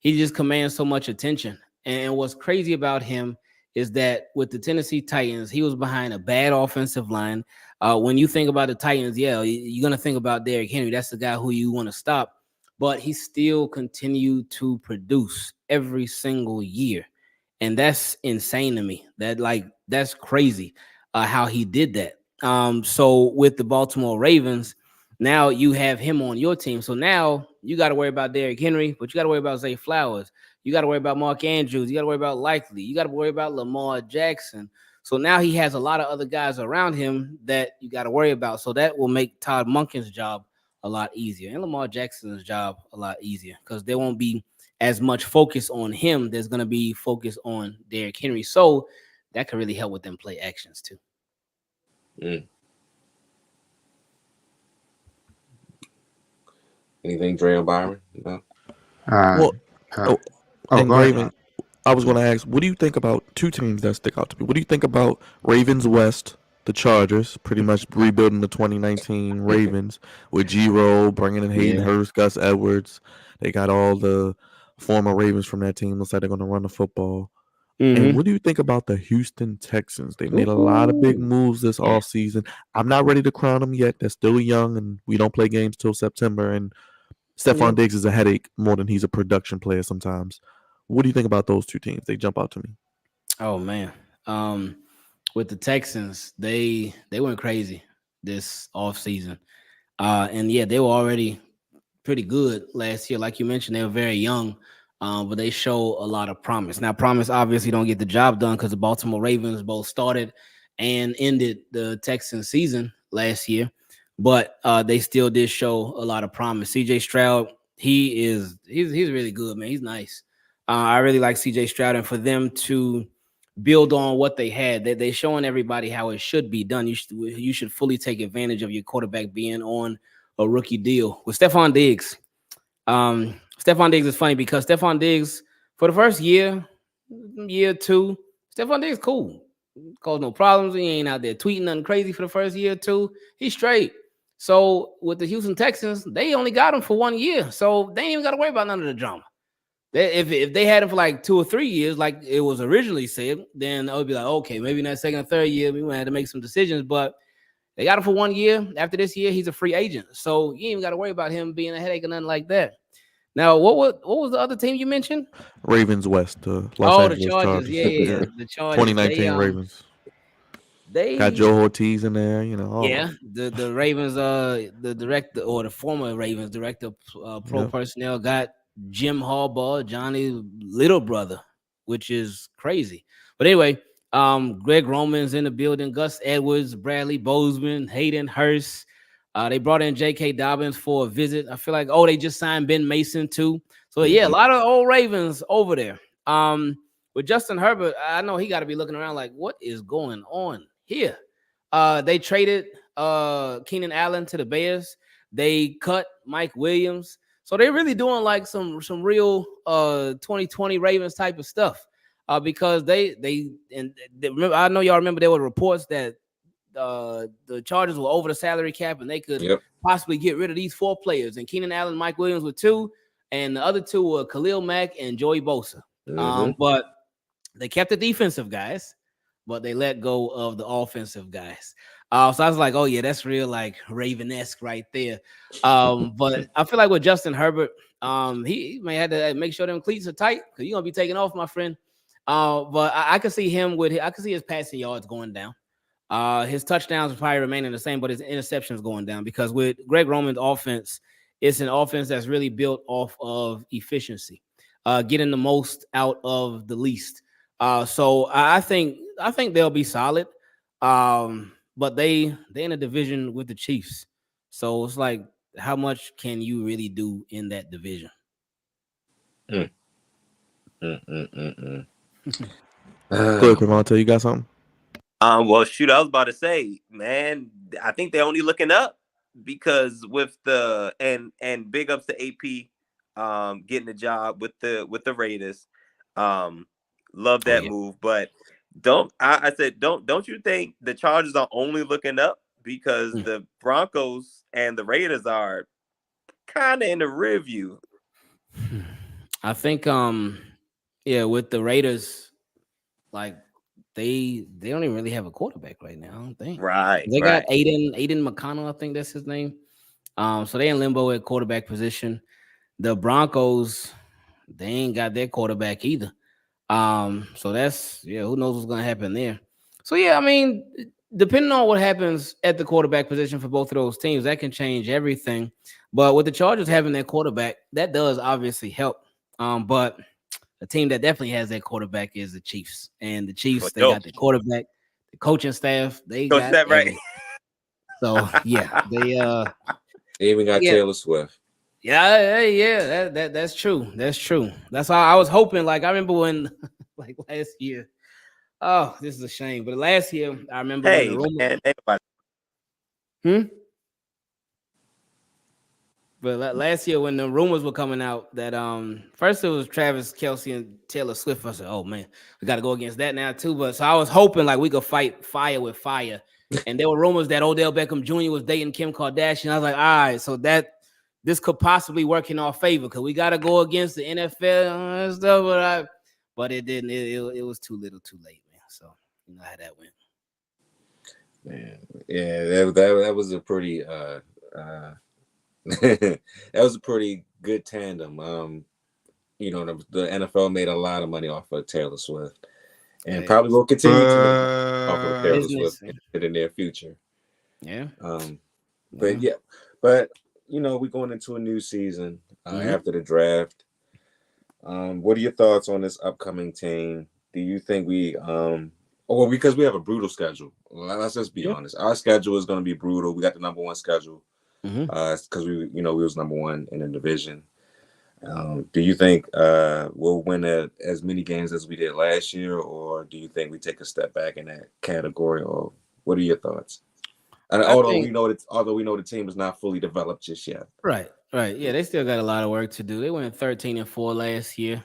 H: just commands so much attention. And what's crazy about him is that with the Tennessee Titans, he was behind a bad offensive line. When you think about the Titans, yeah, you're going to think about Derrick Henry. That's the guy who you want to stop. but he still continued to produce every single year. And that's insane to me. That's crazy how he did that. So with the Baltimore Ravens, now you have him on your team. So now you got to worry about Derrick Henry, but you got to worry about Zay Flowers. You got to worry about Mark Andrews. You got to worry about Likely. You got to worry about Lamar Jackson. So now he has a lot of other guys around him that you got to worry about. So that will make Todd Monken's job a lot easier and Lamar Jackson's job a lot easier because there won't be as much focus on him. There's going to be focus on Derrick Henry. So that could really help with them play actions too.
E: Anything, Dre and Byron? No.
A: Well,
B: Go
A: and
B: ahead.
A: Raven, I was going to ask, what do you think about two teams that stick out to me? What do you think about Ravens West, the Chargers, pretty much rebuilding the 2019 Ravens with G-Roll, bringing in Hayden Hurst, Gus Edwards. They got all the former Ravens from that team. Looks like they're going to run the football. And what do you think about the Houston Texans? They made a lot of big moves this offseason. I'm not ready to crown them yet. They're still young, and we don't play games till September. And Stephon Diggs is a headache more than he's a production player sometimes. What do you think about those two teams? They jump out to me.
H: Oh man. With the Texans, they went crazy this offseason. And yeah, they were already pretty good last year. Like you mentioned, they were very young, but they show a lot of promise. Now, promise obviously don't get the job done because the Baltimore Ravens both started and ended the Texans season last year, but they still did show a lot of promise. CJ Stroud, he's really good, man. He's nice. I really like CJ Stroud, and for them to build on what they had, they're showing everybody how it should be done. You should fully take advantage of your quarterback being on a rookie deal. With Stephon Diggs, Stephon Diggs is funny because Stephon Diggs, for the first year two, Stephon Diggs cool. Caused no problems. He ain't out there tweeting nothing crazy for the first year or two. He's straight. So with the Houston Texans, they only got him for 1 year. So they ain't even got to worry about none of the drama. If they had him for like 2 or 3 years, like it was originally said, then I would be like, okay, maybe in that second or third year, we might have to make some decisions. But they got him for 1 year. After this year, he's a free agent. So you ain't even got to worry about him being a headache or nothing like that. Now, what was the other team you mentioned?
A: Ravens West, the Los Angeles
H: the Chargers. Yeah. The Chargers.
A: 2019 Ravens.
H: They
A: got Joe Ortiz in there, all
H: the Ravens, the director or the former Ravens director of pro personnel got Jim Harbaugh, Johnny's little brother, which is crazy. But anyway, Greg Roman's in the building, Gus Edwards, Bradley Bozeman, Hayden Hurst. They brought in J.K. Dobbins for a visit. I feel like, they just signed Ben Mason too. So yeah, a lot of old Ravens over there. With Justin Herbert, I know he got to be looking around like, what is going on here? They traded Keenan Allen to the Bears. They cut Mike Williams. So they're really doing like some real 2020 Ravens type of stuff. Because they remember, I know y'all remember there were reports that the Chargers were over the salary cap and they could possibly get rid of these 4 players. And Keenan Allen, Mike Williams were 2, and the other 2 were Khalil Mack and Joey Bosa. But they kept the defensive guys, but they let go of the offensive guys. So I was like, oh yeah, that's real like Raven-esque right there. But I feel like with Justin Herbert, he may have to make sure them cleats are tight because you're gonna be taking off, my friend. But I can see him I can see his passing yards going down. His touchdowns are probably remaining the same, but his interceptions going down because with Greg Roman's offense, it's an offense that's really built off of efficiency, getting the most out of the least. So I think they'll be solid. But they in a division with the Chiefs. So it's like, how much can you really do in that division?
A: Good, Cremonte, you got something?
F: Well, shoot, I was about to say, man, I think they're only looking up because with the and big ups to AP getting the job with the Raiders. Love that move, but don't you think the Chargers are only looking up because the Broncos and the Raiders are kind of in the rear view?
H: I think with the Raiders, like they don't even really have a quarterback right now. I don't think.
F: Right.
H: They got Aiden McConnell, I think that's his name. So they in limbo at quarterback position. the Broncos, they ain't got their quarterback either. So that's who knows what's gonna happen there. So yeah, I mean, depending on what happens at the quarterback position for both of those teams, that can change everything. But with the Chargers having their quarterback, that does obviously help. But a team that definitely has that quarterback is the Chiefs. And the
F: For
H: Chiefs, they
F: sure.
H: got the quarterback, the coaching staff, they
F: Coach
H: got
F: that right.
H: everything. So yeah, they
E: even got
H: yeah.
E: Taylor Swift.
H: Yeah, that's true. That's true. That's how I was hoping. Like I remember when, like last year. Oh, this is a shame. But last year, I remember when
F: Hey,
H: the rumor.
F: man, think about
H: But last year when the rumors were coming out that first it was Travis Kelce and Taylor Swift. I said, oh man, we got to go against that now too. But so I was hoping like we could fight fire with fire. And there were rumors that Odell Beckham Jr. was dating Kim Kardashian. I was like, all right, so this could possibly work in our favor because we got to go against the NFL and stuff. But it didn't. It was too little, too late, man. So you know how that went.
E: Man, yeah, that was a pretty that was a pretty good tandem. You know, the NFL made a lot of money off of Taylor Swift, and probably will continue to make off of Taylor
H: Business.
E: Swift in the near future.
H: Yeah.
E: But you know, we're going into a new season after the draft. What are your thoughts on this upcoming team? Do you think because we have a brutal schedule. Let's just be honest. Our schedule is going to be brutal. We got the number one schedule because we was number one in the division. Do you think we'll win as many games as we did last year, or do you think we take a step back in that category? Or what are your thoughts? And although we know the team is not fully developed just yet.
H: Right. Yeah, they still got a lot of work to do. They went 13-4 last year.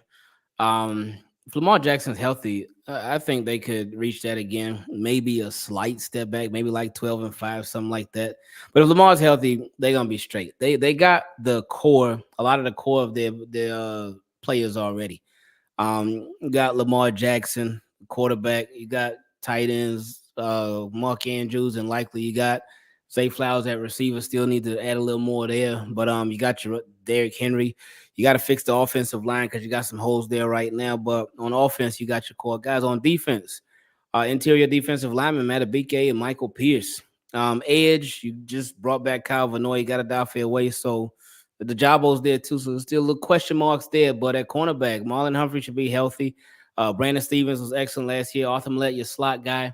H: If Lamar Jackson's healthy, I think they could reach that again. Maybe a slight step back, maybe like 12-5, something like that. But if Lamar's healthy, they're gonna be straight. They got the core, a lot of the core of their players already. You got Lamar Jackson, quarterback. You got tight ends, Mark Andrews, and likely you got Zay Flowers at receiver. Still need to add a little more there. But you got your Derrick Henry. You got to fix the offensive line because you got some holes there right now. But on offense, you got your core guys. On defense, interior defensive lineman, Matabike and Michael Pierce. Edge, you just brought back Kyle Vanoy. You got a Daffy away. So the Jabo's there too. So there's still little question marks there. But at cornerback, Marlon Humphrey should be healthy. Brandon Stevens was excellent last year. Arthur Millette, your slot guy.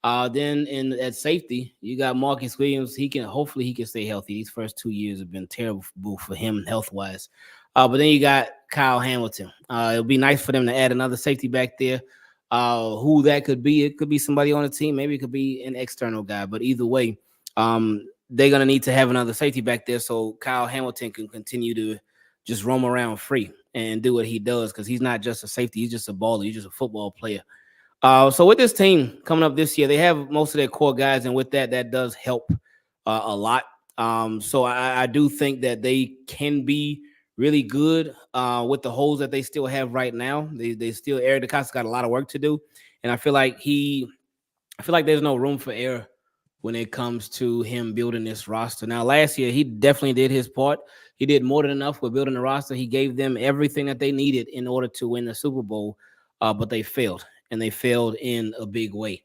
H: Then at safety, you got Marcus Williams. Hopefully he can stay healthy. These first 2 years have been terrible for him health-wise. But then you got Kyle Hamilton. It'll be nice for them to add another safety back there. Who that could be? It could be somebody on the team. Maybe it could be an external guy. But either way, they're gonna need to have another safety back there so Kyle Hamilton can continue to just roam around free and do what he does because he's not just a safety. He's just a baller. He's just a football player. So with this team coming up this year, they have most of their core guys, and with that does help a lot. So I do think that they can be really good with the holes that they still have right now. They still Eric DeCosta's got a lot of work to do, and I feel like there's no room for error when it comes to him building this roster. Now, last year he definitely did his part. He did more than enough with building the roster. He gave them everything that they needed in order to win the Super Bowl, but they failed. And they failed in a big way.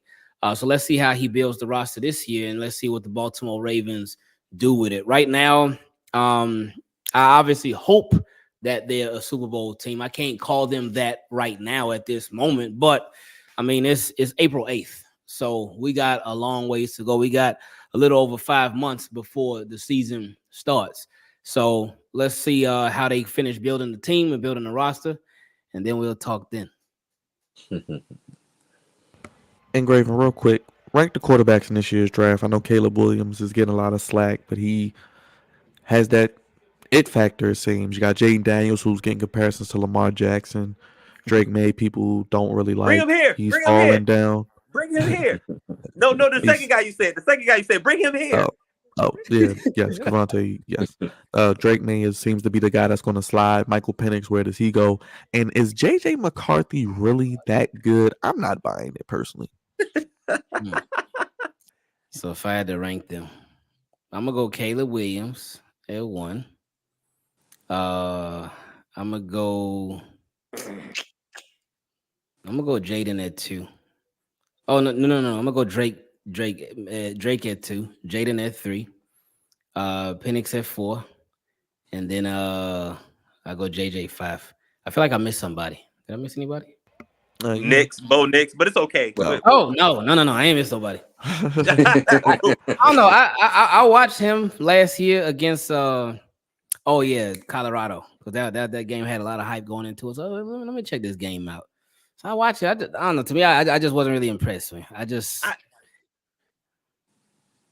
H: So let's see how he builds the roster this year, and let's see what the Baltimore Ravens do with it. Right now, I obviously hope that they're a Super Bowl team. I can't call them that right now at this moment, but I mean, it's April 8th. So we got a long ways to go. We got a little over 5 months before the season starts. So let's see how they finish building the team and building the roster, and then we'll talk then.
A: Engraven, real quick, rank the quarterbacks in this year's draft. I know Caleb Williams is getting a lot of slack, but he has that it factor, it seems. You got Jaden Daniels, who's getting comparisons to Lamar Jackson. Drake May, people don't really like.
F: Bring him here.
A: He's
F: Bring
A: falling
F: him here.
A: down.
F: Bring him here. No, the second guy you said. Bring him here.
A: Oh, yeah, yes, Cavante, yes. Drake May seems to be the guy that's going to slide. Michael Penix, where does he go? And is J.J. McCarthy really that good? I'm not buying it personally.
H: So if I had to rank them, I'm going to go Caleb Williams at 1. I'm gonna go Jaden at 2. Oh no. I'm gonna go Drake at 2, Jaden at 3, Penix at 4, and then I go JJ 5. I feel like I missed somebody. Did I miss anybody?
F: Bo Nix, but it's okay.
E: Well,
H: Oh no, I ain't missed nobody. I
F: Cool.
H: don't know. I watched him last year against Colorado, because that game had a lot of hype going into it. So let me check this game out. So I watched it. I don't know. To me, I just wasn't really impressed. Man.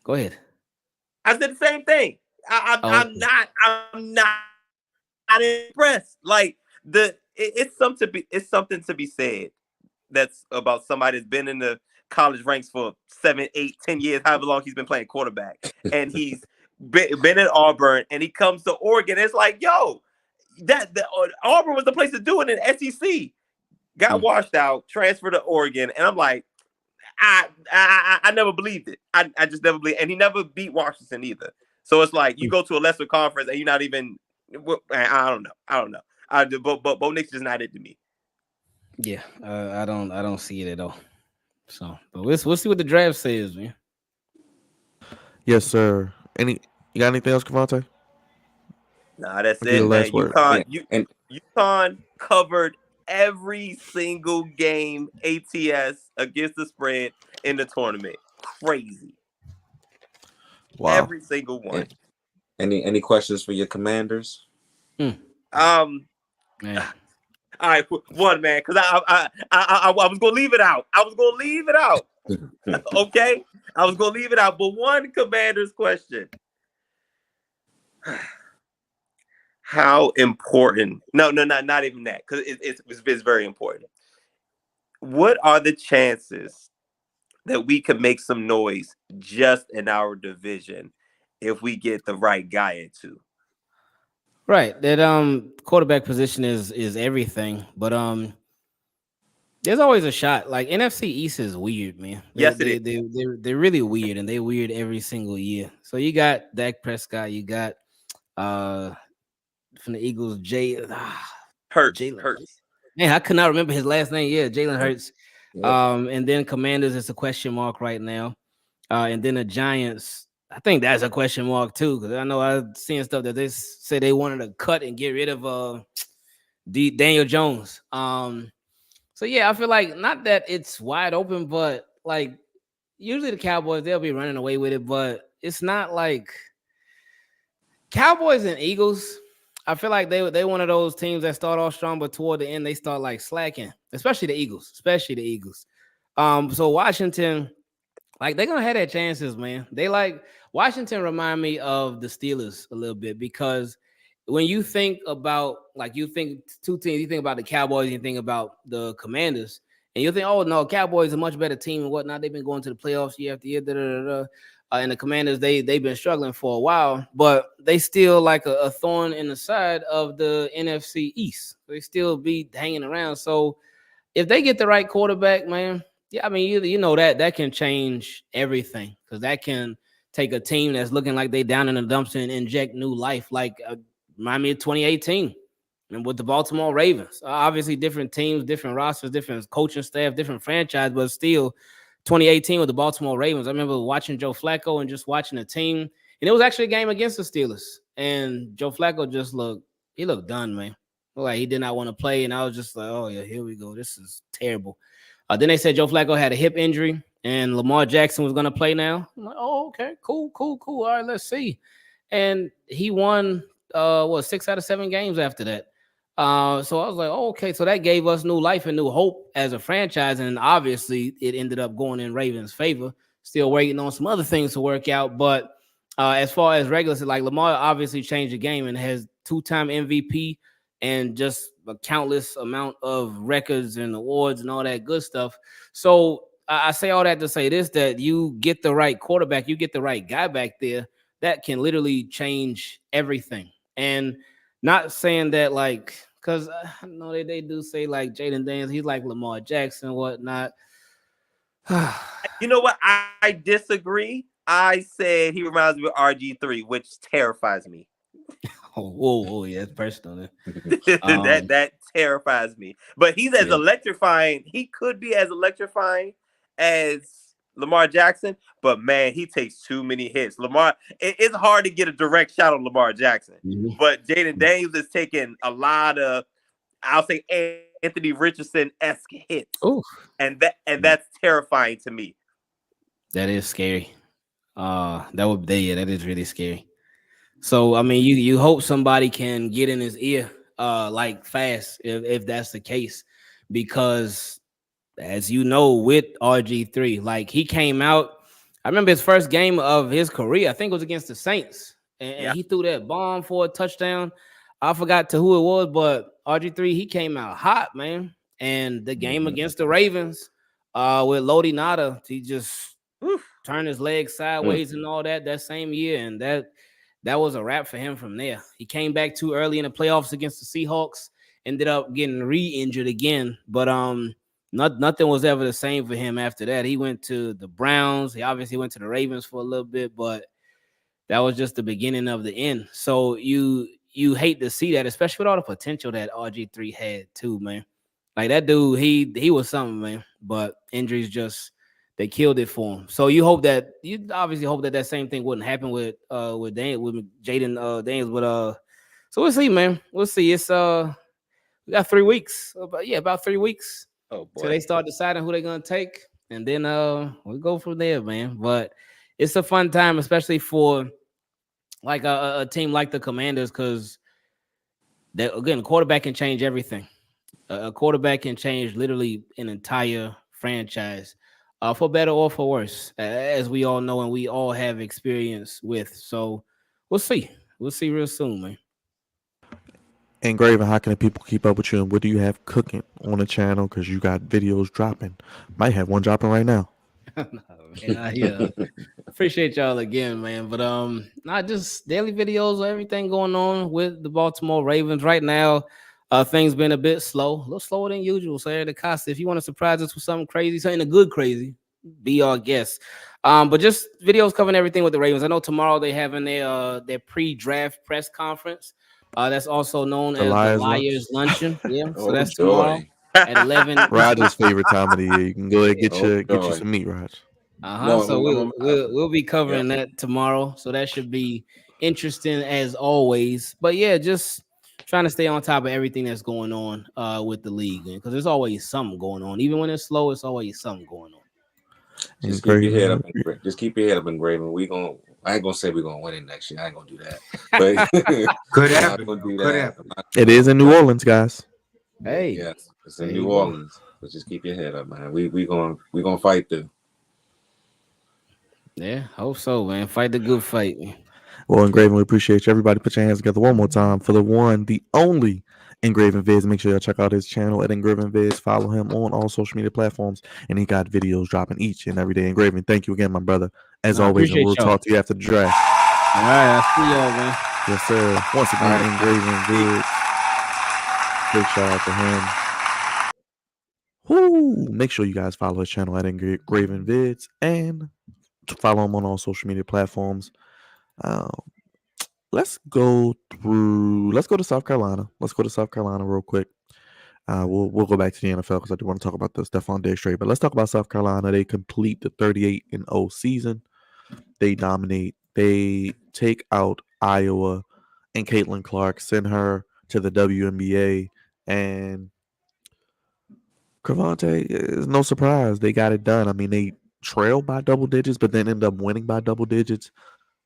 H: Go ahead.
F: I said the same thing. I'm not impressed. Like it's something to be said that's about somebody that's been in the college ranks for 7, 8, 10 years, however long he's been playing quarterback, and he's been at Auburn, and he comes to Oregon. It's like, yo, that Auburn was the place to do it in SEC. Got washed out, transferred to Oregon, and I'm like, I never believed it. I just never believed, and he never beat Washington either. So it's like you go to a lesser conference and you're not even. I don't know. But Bo Nix is not it to me.
H: Yeah, I don't see it at all. So, but we'll see what the draft says, man.
A: Yes, sir. You got anything else, Cavante?
F: Nah, that's
A: Give me
F: it,
A: the
F: man.
A: last word.
F: UConn covered every single game ATS against the spread in the tournament. Crazy.
A: Wow.
F: Every single one.
E: Any questions for your Commanders?
H: Man.
F: All right, one, man, because I was gonna leave it out. Okay, I was gonna leave it out. But one Commanders question: how important? No, not even that, because it's very important. What are the chances that we could make some noise just in our division if we get the right guy at 2?
H: Right. That quarterback position is everything. But there's always a shot. Like NFC East is weird, man.
F: Yes, it is.
H: They're really weird, and they're weird every single year. So you got Dak Prescott, you got from the Eagles,
F: Hurts.
H: Man, I could not remember his last name. Yeah, Jalen Hurts. Yeah. And then Commanders is a question mark right now. And then the Giants, I think that's a question mark too, because I know I've seen stuff that they say they wanted to cut and get rid of Daniel Jones. So yeah, I feel like not that it's wide open, but like usually the Cowboys, they'll be running away with it, but it's not like Cowboys and Eagles. I feel like they one of those teams that start off strong, but toward the end they start like slacking, especially the Eagles. So Washington, like they're gonna have their chances, man. They like Washington remind me of the Steelers a little bit, because when you think about you think two teams, you think about the Cowboys, you think about the Commanders, and you think, oh no, Cowboys are a much better team and whatnot. They've been going to the playoffs year after year, and the Commanders, they've been struggling for a while, but they still like a thorn in the side of the NFC East. They still be hanging around. So if they get the right quarterback, man, yeah, I mean, you know that can change everything, because that can take a team that's looking like they down in the dumps and inject new life. Like remind me of 2018 and with the Baltimore Ravens. Obviously, different teams, different rosters, different coaching staff, different franchise, but still 2018 with the Baltimore Ravens. I remember watching Joe Flacco and just watching the team. And it was actually a game against the Steelers. And Joe Flacco just looked done, man. Like he did not want to play. And I was just like, oh, yeah, here we go. This is terrible. Then they said Joe Flacco had a hip injury and Lamar Jackson was going to play now. I'm like, oh, okay, cool. All right, let's see. And he won, 6 out of 7 games after that. So I was like, oh, okay. So that gave us new life and new hope as a franchise. And obviously it ended up going in Ravens' favor. Still waiting on some other things to work out. But as far as regular, like Lamar obviously changed the game and has 2-time MVP and just a countless amount of records and awards and all that good stuff. So I say all that to say this, that you get the right quarterback, you get the right guy back there, that can literally change everything. And not saying that like, because I know they do say like Jaden Daniels, he's like Lamar Jackson and whatnot.
F: You know what? I disagree. I said he reminds me of RG3, which terrifies me.
H: Oh, yeah, it's personal.
F: That terrifies me. But he's as
E: Yeah.
F: electrifying. He could be as electrifying as Lamar Jackson, but man, he takes too many hits. It's hard to get a direct shot on Lamar Jackson.
H: Mhm.
F: But Jaden Daniels is taking a lot of, I'll say, Anthony Richardson-esque hits.
H: Oh,
F: That's terrifying to me.
H: that is scary. That is really scary. So I mean, you hope somebody can get in his ear, like fast, if that's the case, because as you know, with RG3, like he came out. I remember his first game of his career. I think it was against the Saints, and
F: Yeah.
H: he threw that bomb for a touchdown. I forgot to who it was, but RG3 he came out hot, man. And the game against the Ravens, with Lodi Nada, he just
F: Oof.
H: turned his legs sideways and all that same year, and that was a wrap for him from there. He came back too early in the playoffs against the Seahawks, ended up getting re-injured again, but nothing was ever the same for him after that. He went to the Browns. He obviously went to the Ravens for a little bit, but that was just the beginning of the end. So you hate to see that, especially with all the potential that RG3 had too, man. Like that dude, he was something, man. But injuries just they killed it for him. So you obviously hope that same thing wouldn't happen with Jaden Daniels. But so we'll see, man. We'll see. It's we got 3 weeks. About 3 weeks.
F: Oh
H: So
F: boy.
H: they start deciding who they're gonna take, and then we go from there, man. But it's a fun time, especially for like a team like the Commanders, because that again, quarterback can change everything. A quarterback can change literally an entire franchise, for better or for worse, as we all know and we all have experience with. So we'll see. We'll see real soon, man.
A: And Graven, how can the people keep up with you? And what do you have cooking on the channel? Because you got videos dropping. Might have one dropping right now.
H: Man, I appreciate y'all again, man. But not just daily videos or everything going on with the Baltimore Ravens right now. Things been a bit slow, a little slower than usual. So Eric Costa, if you want to surprise us with something crazy, something a good crazy, be our guest. But just videos covering everything with the Ravens. I know tomorrow they having their pre-draft press conference. That's also known
A: The
H: as the
A: Liars
H: Liars
A: Lunch.
H: Luncheon. Yeah, so
E: Oh
H: that's tomorrow
E: joy.
H: at 11
A: Roger's favorite time of the year. You can go ahead and
E: Oh
A: get you
E: joy.
A: some meat, Raj.
H: So we'll be
E: Yeah.
H: covering that tomorrow. So that should be interesting as always. But yeah, just trying to stay on top of everything that's going on with the league, because there's always something going on. Even when it's slow, it's always something going on.
A: And
E: Just keep your head up.
A: Graven,
E: Just keep your head up and Graven. I ain't gonna say we're gonna win it next year. I ain't gonna do that. But
B: Could
E: I'm not
B: happen.
E: gonna do
B: Could
E: that.
B: happen.
A: it is in New Orleans, guys.
H: Hey,
E: Yes, it's
H: there
E: in
H: you
E: New
H: go.
E: Orleans. But just keep your head up, man. We gonna fight through.
H: Yeah, hope so, man. Fight the good fight.
A: Well, Engraven, we appreciate you. Everybody put your hands together one more time for the one, the only Engraven Viz. Make sure y'all check out his channel at Engraven Viz. Follow him on all social media platforms, and he got videos dropping each and every day. Engraven, thank you again, my brother. As
H: I
A: always, and
H: appreciate
A: we'll
H: y'all.
A: talk to you after the draft.
H: All right, I'll see y'all, man.
A: Yes, sir. Once again, Engraven Viz. Big shout out to him. Woo! Make sure you guys follow his channel at Engraven Vids and follow him on all social media platforms. Let's go to South Carolina. Let's go to South Carolina real quick. We'll go back to the NFL because I do want to talk about the Stephon Diggs trade. But let's talk about South Carolina. They complete the 38-0 season. They dominate. They take out Iowa and Caitlin Clark, send her to the WNBA, and Cravante is no surprise. They got it done. I mean, they trailed by double digits, but then end up winning by double digits.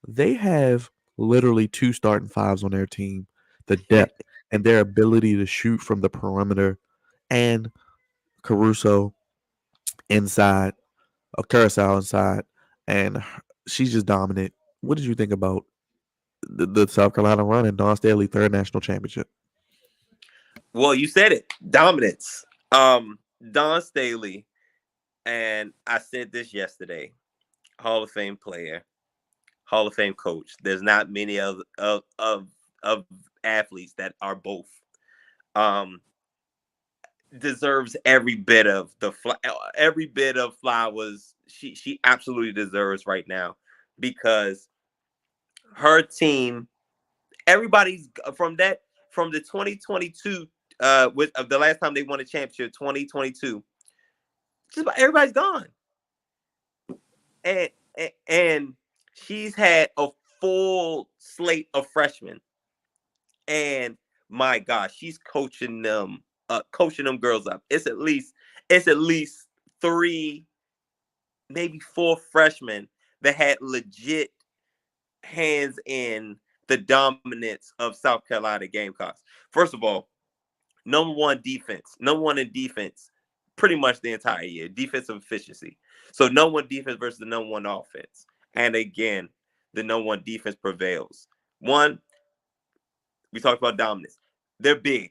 A: They have literally 2 starting fives on their team. The depth and their ability to shoot from the perimeter, and Caruso inside, Curacao inside, and she's just dominant. What did you think about the South Carolina run and Dawn Staley third national championship?
F: Well, you said it. Dominance. Don Staley, and I said this yesterday, Hall of Fame player, Hall of Fame coach. There's not many of athletes that are both. Deserves every bit of flowers she absolutely deserves right now, because her team Everybody's from the 2022 with the last time they won a championship, 2022. Just about everybody's gone, and and she's had a full slate of freshmen, and my gosh, she's coaching them girls up. It's at least 3, maybe 4 freshmen that had legit hands in the dominance of South Carolina Gamecocks. First of all, number one in defense, pretty much the entire year, defensive efficiency. So number one defense versus the number one offense. And again, the number one defense prevails. One, we talked about dominance. They're big,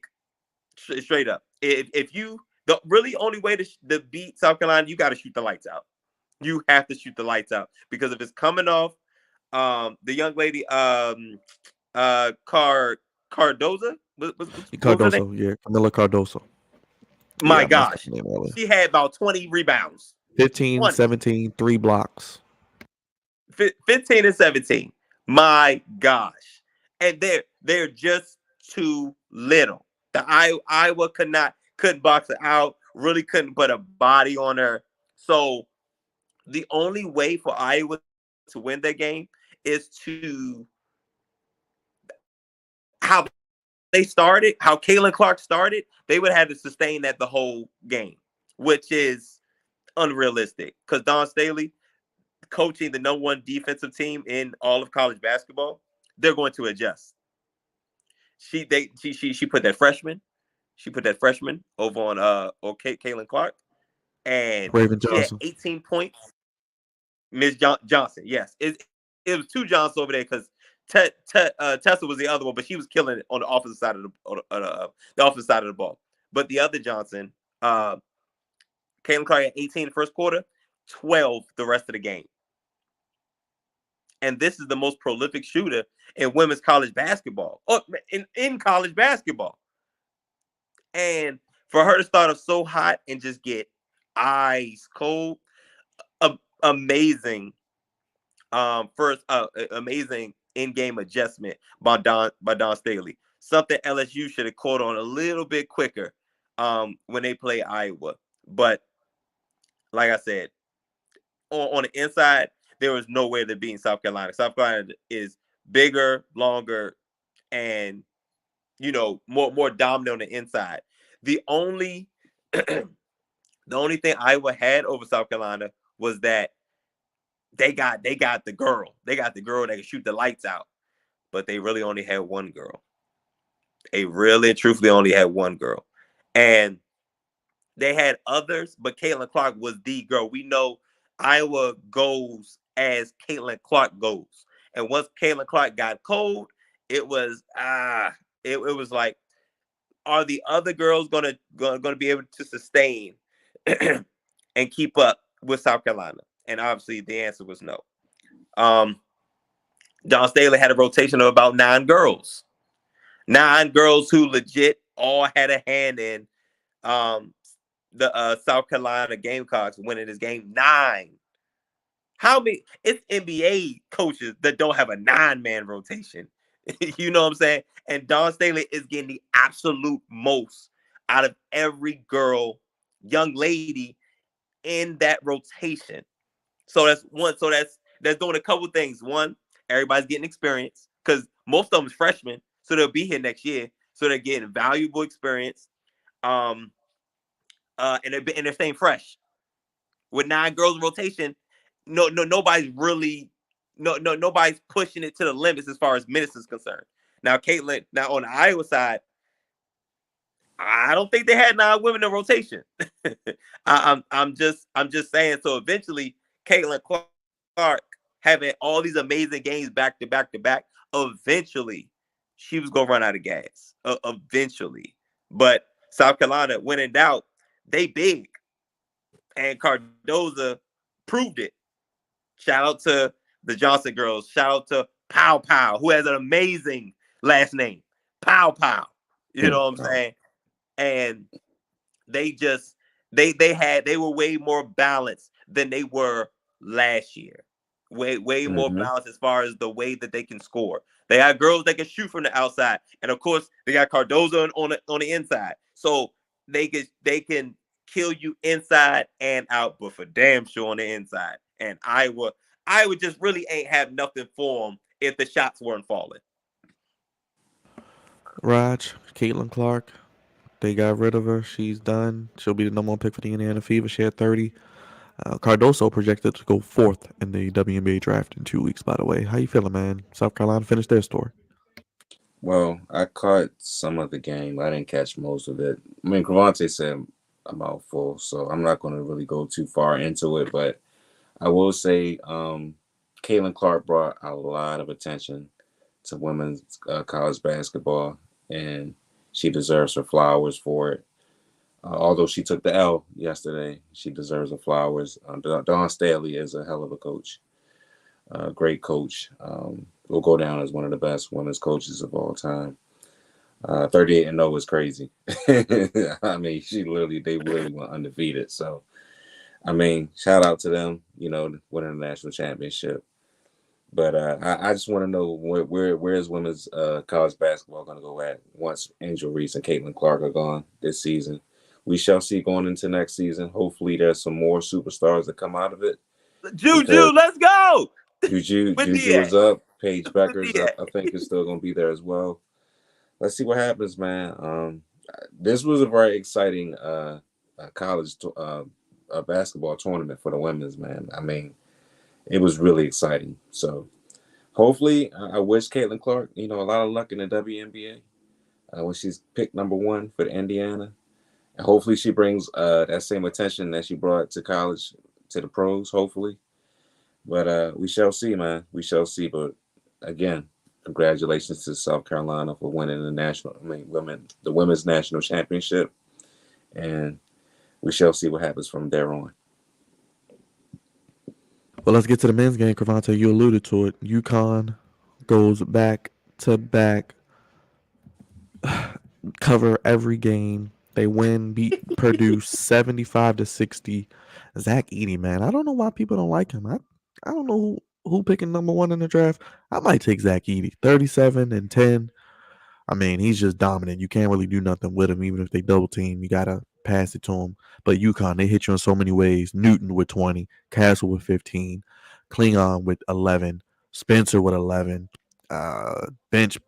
F: straight up. If you, the really only way to beat South Carolina, you got to shoot the lights out. You have to shoot the lights out, because if it's coming off, the young lady, Cardoza,
A: Cardoso, yeah, Camila Cardoso.
F: My
A: Yeah,
F: gosh, she had about 20 rebounds.
A: 15,
F: 20.
A: 17, 3 blocks.
F: 15 and 17. My gosh. And they're just too little. The Iowa couldn't box her out, really couldn't put a body on her. So the only way for Iowa to win that game is to how Caitlin Clark started, they would have to sustain that the whole game, which is unrealistic, because Dawn Staley, coaching the number one defensive team in all of college basketball, they're going to adjust. She put that freshman, over on Caitlin Clark, and
A: Raven
F: she had
A: Johnson.
F: 18 points. Miss Johnson, yes, it was 2 Johnsons over there, because Tessa was the other one, but she was killing it on the offensive side of the offensive side of the ball. But the other Johnson, Caitlin Clark had 18 in the first quarter, 12 the rest of the game. And this is the most prolific shooter in women's college basketball, in college basketball. And for her to start off so hot and just get ice cold, amazing. Amazing in-game adjustment by Don Staley. Something LSU should have caught on a little bit quicker when they play Iowa. But like I said, on the inside, there was no way to beat South Carolina. South Carolina is bigger, longer, and more dominant on the inside. The only thing Iowa had over South Carolina was that they got the girl. They got the girl that can shoot the lights out. But they really only had one girl. They really, truthfully only had one girl. And they had others, but Caitlin Clark was the girl. We know Iowa goes as Caitlin Clark goes. And once Caitlin Clark got cold, it was it was like, are the other girls gonna be able to sustain and keep up with South Carolina? And obviously the answer was no. Dawn Staley had a rotation of about 9 girls. 9 girls who legit all had a hand in the South Carolina Gamecocks winning this game. 9. How many? It's NBA coaches that don't have a 9-man rotation. You know what I'm saying? And Dawn Staley is getting the absolute most out of every young lady in that rotation. So that's one. So that's doing a couple things. One, everybody's getting experience, because most of them is freshmen, so they'll be here next year. So they're getting valuable experience. And they're staying fresh. With 9 girls in rotation, nobody's pushing it to the limits as far as minutes is concerned. Now, Caitlin, on the Iowa side, I don't think they had 9 women in rotation. I'm just saying. So eventually, Caitlin Clark having all these amazing games back to back to back, eventually she was gonna run out of gas. Eventually, but South Carolina, when in doubt, they big, and Cardoza proved it. Shout out to the Johnson girls. Shout out to Pow Pow, who has an amazing last name, Pow Pow. You know what I'm saying? And they were way more balanced than they were last year, way more
E: Mhm.
F: balanced as far as the way that they can score. They have girls that can shoot from the outside, and of course they got Cardozo on the inside, so they can kill you inside and out, but for damn sure on the inside. And I would just really ain't have nothing for them if the shots weren't falling.
A: Raj, Caitlin Clark, they got rid of her. She's done. She'll be the number one pick for the Indiana Fever. She had 30. Cardoso projected to go fourth in the WNBA draft in 2 weeks, by the way. How you feeling, man? South Carolina finished their story.
E: Well, I caught some of the game. I didn't catch most of it. I mean, Cravante said about full, so I'm not going to really go too far into it. But I will say, Caitlin Clark brought a lot of attention to women's college basketball, and she deserves her flowers for it. Although she took the L yesterday, she deserves her flowers. Dawn Staley is a hell of a coach, great coach. Will go down as one of the best women's coaches of all time. 38-0 is crazy. I mean, they literally went undefeated. So, I mean, shout out to them, winning the national championship. But I just want to know where is women's college basketball going to go at once Angel Reese and Caitlin Clark are gone this season. We shall see going into next season. Hopefully, there's some more superstars that come out of it because
F: Juju, let's go. With
E: Juju
F: DA.
E: is up. Paige
F: With
E: Becker's
F: DA.
E: up. I think is still going to be there as well. Let's see what happens, man. This was a very exciting college basketball tournament for the women's, man. I mean, it was really exciting. So hopefully, I wish Caitlin Clark, a lot of luck in the WNBA when she's picked number one for Indiana. And hopefully she brings that same attention that she brought to college to the pros, hopefully. But we shall see, man. We shall see. But again, congratulations to South Carolina for winning the women's national championship. And we shall see what happens from there on.
A: Well, let's get to the men's game, Cravante. You alluded to it. UConn goes back to back, cover every game. They win, beat Purdue 75-60. Zach Edey, man. I don't know why people don't like him. I don't know who picking number one in the draft. I might take Zach Edey. 37-10. I mean, he's just dominant. You can't really do nothing with him, even if they double team. You gotta pass it to him. But UConn, they hit you in so many ways. Newton with 20, Castle with 15, Klingon with 11, Spencer with 11. Bench,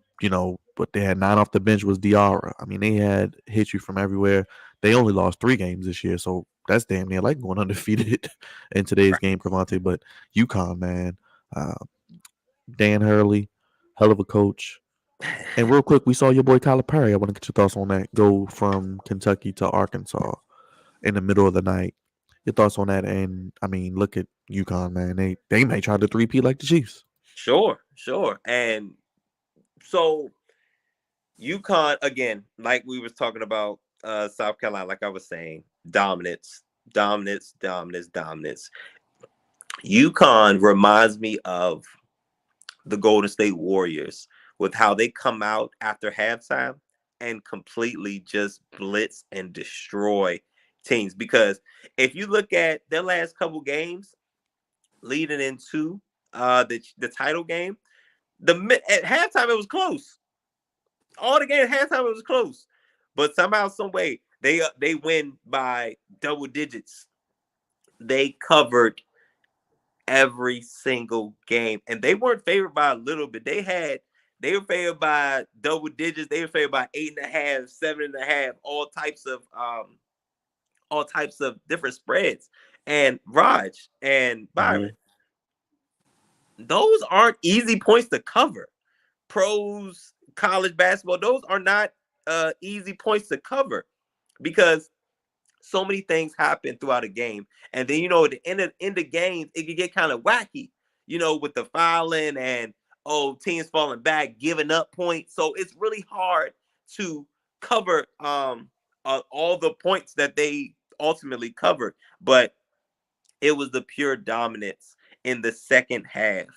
A: but they had 9 off the bench was Diarra. I mean, they had hit you from everywhere. They only lost 3 games this year, so that's damn near like going undefeated in today's game, Cravante. But UConn, man, uh, Dan Hurley, hell of a coach. And real quick, we saw your boy Tyler Perry. I want to get your thoughts on that. Go from Kentucky to Arkansas in the middle of the night. Your thoughts on that? And I mean, look at UConn, man. They may try to 3P like the Chiefs.
F: Sure. And so UConn, again, like we was talking about South Carolina, like I was saying, dominance. UConn reminds me of the Golden State Warriors with how they come out after halftime and completely just blitz and destroy teams. Because if you look at their last couple games leading into the title game, at halftime it was close. All the games at halftime it was close, but somehow, some way, they win by double digits. They covered every single game, and they weren't favored by a little bit. They were favored by double digits. They were favored by 8.5, 7.5, all types of different spreads. And Raj and Byron, those aren't easy points to cover. Pros, college basketball, those are not easy points to cover because so many things happen throughout a game. And then, at the end of games, it can get kind of wacky, with the fouling and, teams falling back, giving up points. So it's really hard to cover all the points that they ultimately covered. But it was the pure dominance in the second half,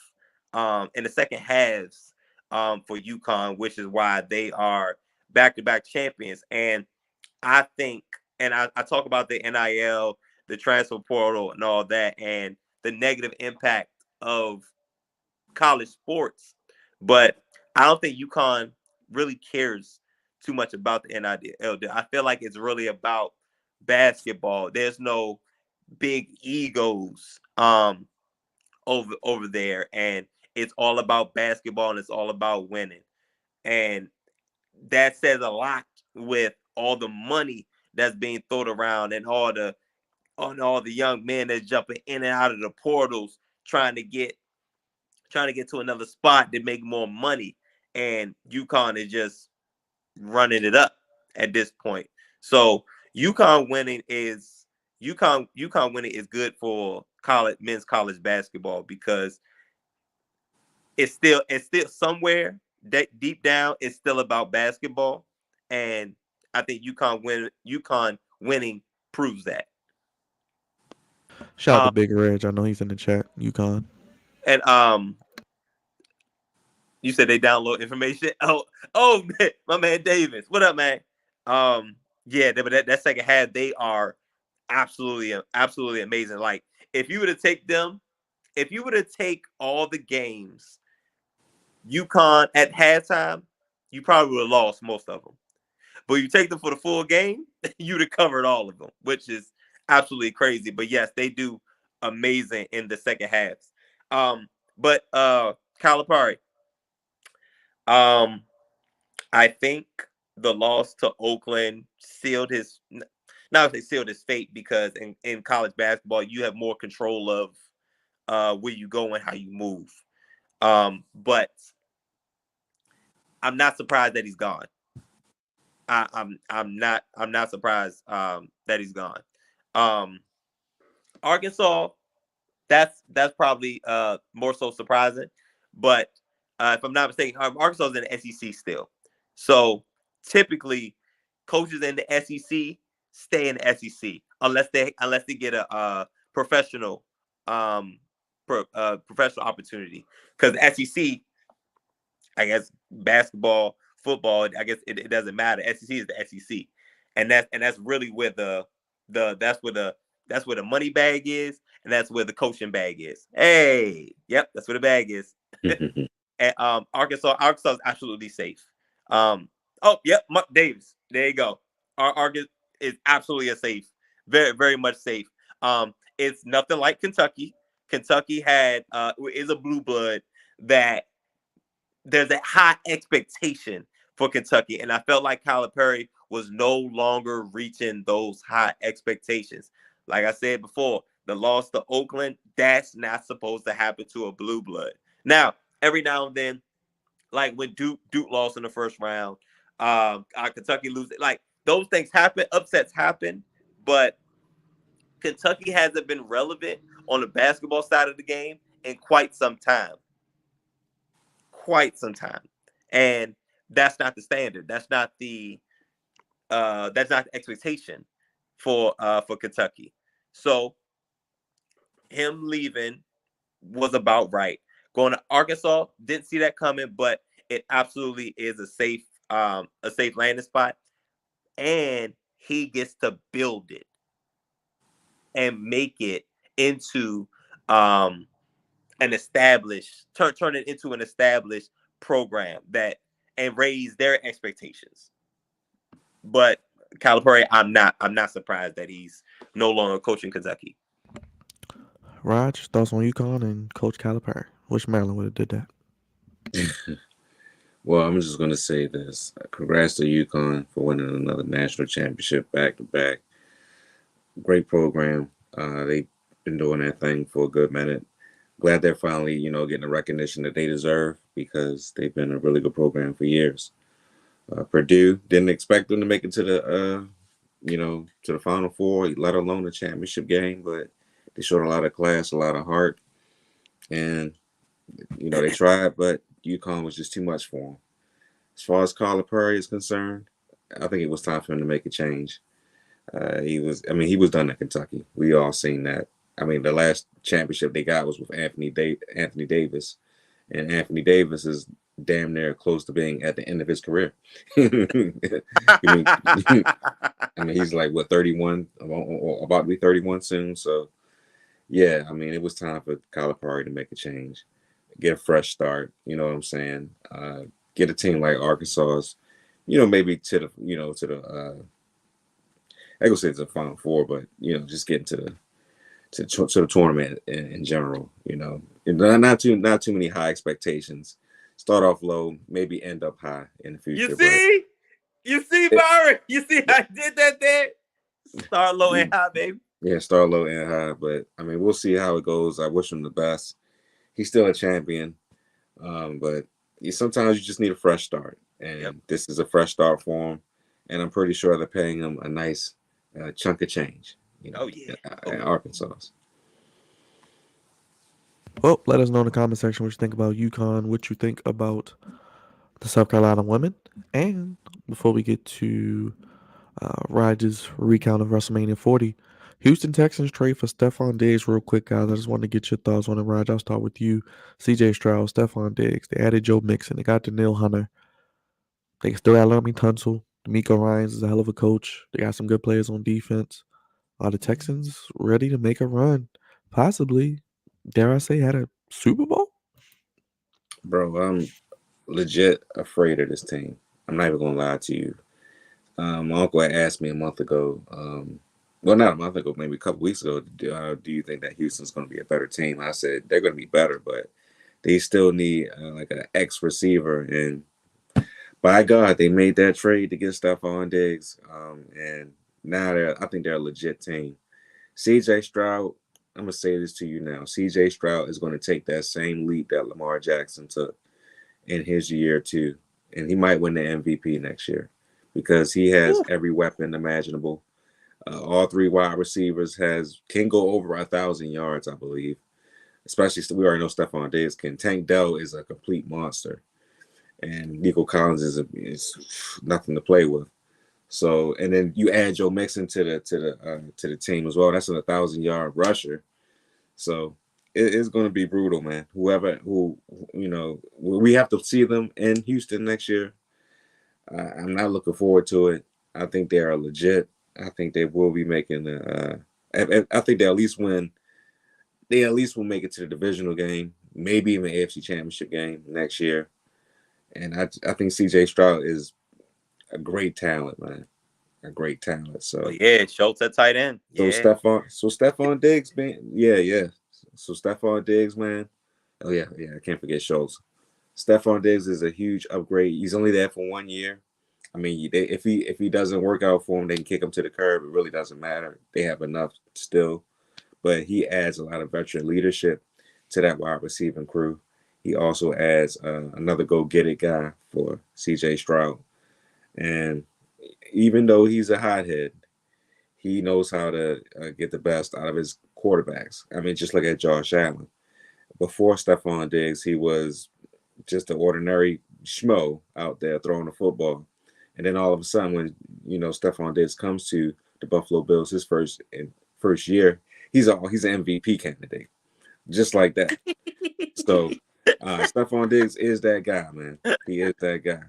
F: for UConn, which is why they are back-to-back champions. And I think, and I talk about the NIL, the transfer portal, and all that, and the negative impact of college sports, but I don't think UConn really cares too much about the NIL. I feel like it's really about basketball. There's no big egos over there, and it's all about basketball and it's all about winning. And that says a lot with all the money that's being thrown around and all the young men that's jumping in and out of the portals trying to get to another spot to make more money. And UConn is just running it up at this point. So UConn winning is good for men's college basketball, because it's still somewhere that deep down it's still about basketball. And I think UConn winning proves that.
A: Shout out to Big Reg. I know he's in the chat. UConn.
F: And you said they download information. Oh, man, my man Davis. What up, man? Yeah, but that second half, they are absolutely amazing. Like, if you were to take all the games, UConn at halftime, you probably would have lost most of them. But you take them for the full game, you'd have covered all of them, which is absolutely crazy. But yes, they do amazing in the second halves. But Calipari, I think the loss to Oakland sealed his fate, because in college basketball you have more control of where you go and how you move. But I'm not surprised that he's gone. I'm not surprised that he's gone. Arkansas, that's probably more so surprising. But if I'm not mistaken, Arkansas is in the SEC still. So typically, coaches in the SEC stay in the SEC unless they get a professional professional opportunity. Because the SEC, I guess basketball, football, I guess it doesn't matter. SEC is the SEC, and that's really where that's where the money bag is, and that's where the coaching bag is. Hey, yep, that's where the bag is. And Arkansas is absolutely safe. Oh, yep, Mark Davis. There you go. Arkansas is absolutely a safe, very, very much safe. It's nothing like Kentucky. Kentucky is a blue blood that there's a high expectation for Kentucky, and I felt like Calipari was no longer reaching those high expectations. Like I said before, the loss to Oakland, that's not supposed to happen to a blue blood. Now, every now and then, like when Duke lost in the first round, Kentucky loses. Like, those things happen, upsets happen, but Kentucky hasn't been relevant on the basketball side of the game in quite some time. And that's not the standard. That's not the expectation for Kentucky. So him leaving was about right. Going to Arkansas, didn't see that coming, but it absolutely is a safe landing spot, and he gets to build it and make it into turn it into an established program and raise their expectations. But Calipari, I'm not surprised that he's no longer coaching Kentucky.
A: Raj, thoughts on UConn and Coach Calipari? Wish Maryland would have did that.
E: Well, I'm just going to say this. Congrats to UConn for winning another national championship back-to-back. Great program. They've been doing that thing for a good minute. Glad they're finally, getting the recognition that they deserve, because they've been a really good program for years. Purdue, didn't expect them to make it to the, to the Final Four, let alone the championship game, but they showed a lot of class, a lot of heart, and they tried, but UConn was just too much for them. As far as Calipari is concerned, I think it was time for him to make a change. He was done at Kentucky. We all seen that. I mean, the last championship they got was with Anthony Davis, and Anthony Davis is damn near close to being at the end of his career. I mean, he's like, 31, or about to be 31 soon. So yeah, I mean, it was time for Calipari to make a change, get a fresh start. You know what I'm saying? Get a team like Arkansas's, maybe to the, to the, I go say to the Final Four, but just getting to the tournament in general. And not too many high expectations. Start off low, maybe end up high in the
F: You
E: future.
F: see? You see, Byron? You see I did that there? Start low and high, baby.
E: Yeah, start low and high, but I mean, we'll see how it goes. I wish him the best. He's still a champion, but sometimes you just need a fresh start, and this is a fresh start for him. And I'm pretty sure they're paying him a nice chunk of change. In Arkansas.
A: Well, let us know in the comment section what you think about UConn, what you think about the South Carolina women, and before we get to Raj's recount of WrestleMania 40, Houston Texans trade for Stephon Diggs real quick, guys. I just wanted to get your thoughts on it, Raj. I'll start with you. CJ Stroud, Stephon Diggs. They added Joe Mixon. They got Daniil Hunter. They still got Laramie Tunsil. D'Amico Ryans is a hell of a coach. They got some good players on defense. Are the Texans ready to make a run? Possibly. Dare I say, had a Super Bowl?
E: Bro, I'm legit afraid of this team. I'm not even gonna lie to you. My uncle had asked me a month ago, well, not a month ago, maybe a couple weeks ago, do you think that Houston's going to be a better team? I said they're going to be better, but they still need like an X receiver. And by God, they made that trade to get Stephon Diggs, and now I think they're a legit team. CJ Stroud, I'm gonna say this to you now. CJ Stroud is going to take that same leap that Lamar Jackson took in his year too, and he might win the MVP next year because he has every weapon imaginable. All three wide receivers can go over 1,000 yards, I believe. Especially we already know Stephon Diggs can. Tank Dell is a complete monster, and Nico Collins is nothing to play with. So, and then you add Joe Mixon to the team as well. That's an 1,000-yard rusher. So it's going to be brutal, man. We have to see them in Houston next year. I'm not looking forward to it. I think they are legit. I think they will be making I think they at least win. They at least will make it to the divisional game, maybe even AFC Championship game next year. And I think CJ Stroud is a great talent, man. A great talent. So
F: Schultz at tight end.
E: So Stephon Diggs, man. Yeah. So Stephon Diggs, man. Oh yeah. I can't forget Schultz. Stephon Diggs is a huge upgrade. He's only there for 1 year. I mean, if he doesn't work out for him, they can kick him to the curb. It really doesn't matter. They have enough still, but he adds a lot of veteran leadership to that wide receiving crew. He also adds another go-get-it guy for CJ Stroud, and even though he's a hothead, he knows how to get the best out of his quarterbacks. I mean, just look at Josh Allen. Before Stephon Diggs, he was just an ordinary schmo out there throwing the football. And then all of a sudden, when Stephon Diggs comes to the Buffalo Bills, his first year, he's an MVP candidate, just like that. So Stephon Diggs is that guy, man. He is that guy.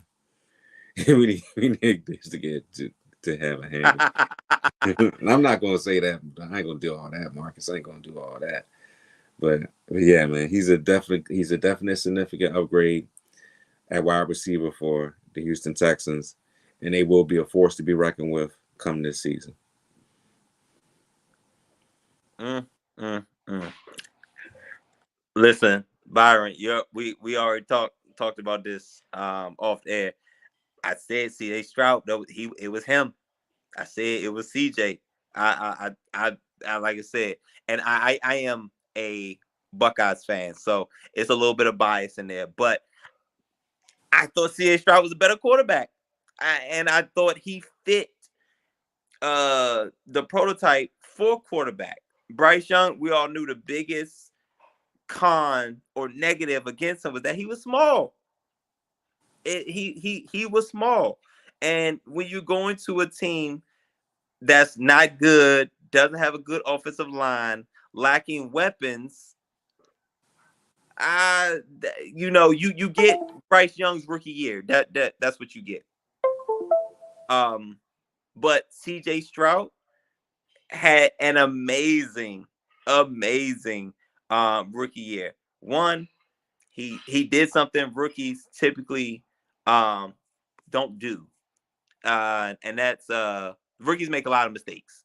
E: we need Diggs to get to have a hand. And I'm not gonna say that. I ain't gonna do all that. Marcus ain't gonna do all that. But yeah, man, he's a definite significant upgrade at wide receiver for the Houston Texans. And they will be a force to be reckoned with come this season.
F: Listen, Byron, we already talked about this off air. I said CJ Stroud, though it was him. I said it was CJ. I like I said, and I am a Buckeyes fan, so it's a little bit of bias in there. But I thought CJ Stroud was a better quarterback. And I thought he fit the prototype for quarterback. Bryce Young, we all knew the biggest con or negative against him was that he was small. He was small. And when you go into a team that's not good, doesn't have a good offensive line, lacking weapons, you get Bryce Young's rookie year. That's what you get. But CJ Stroud had an amazing amazing rookie year. One, he did something rookies typically don't do. And that's rookies make a lot of mistakes.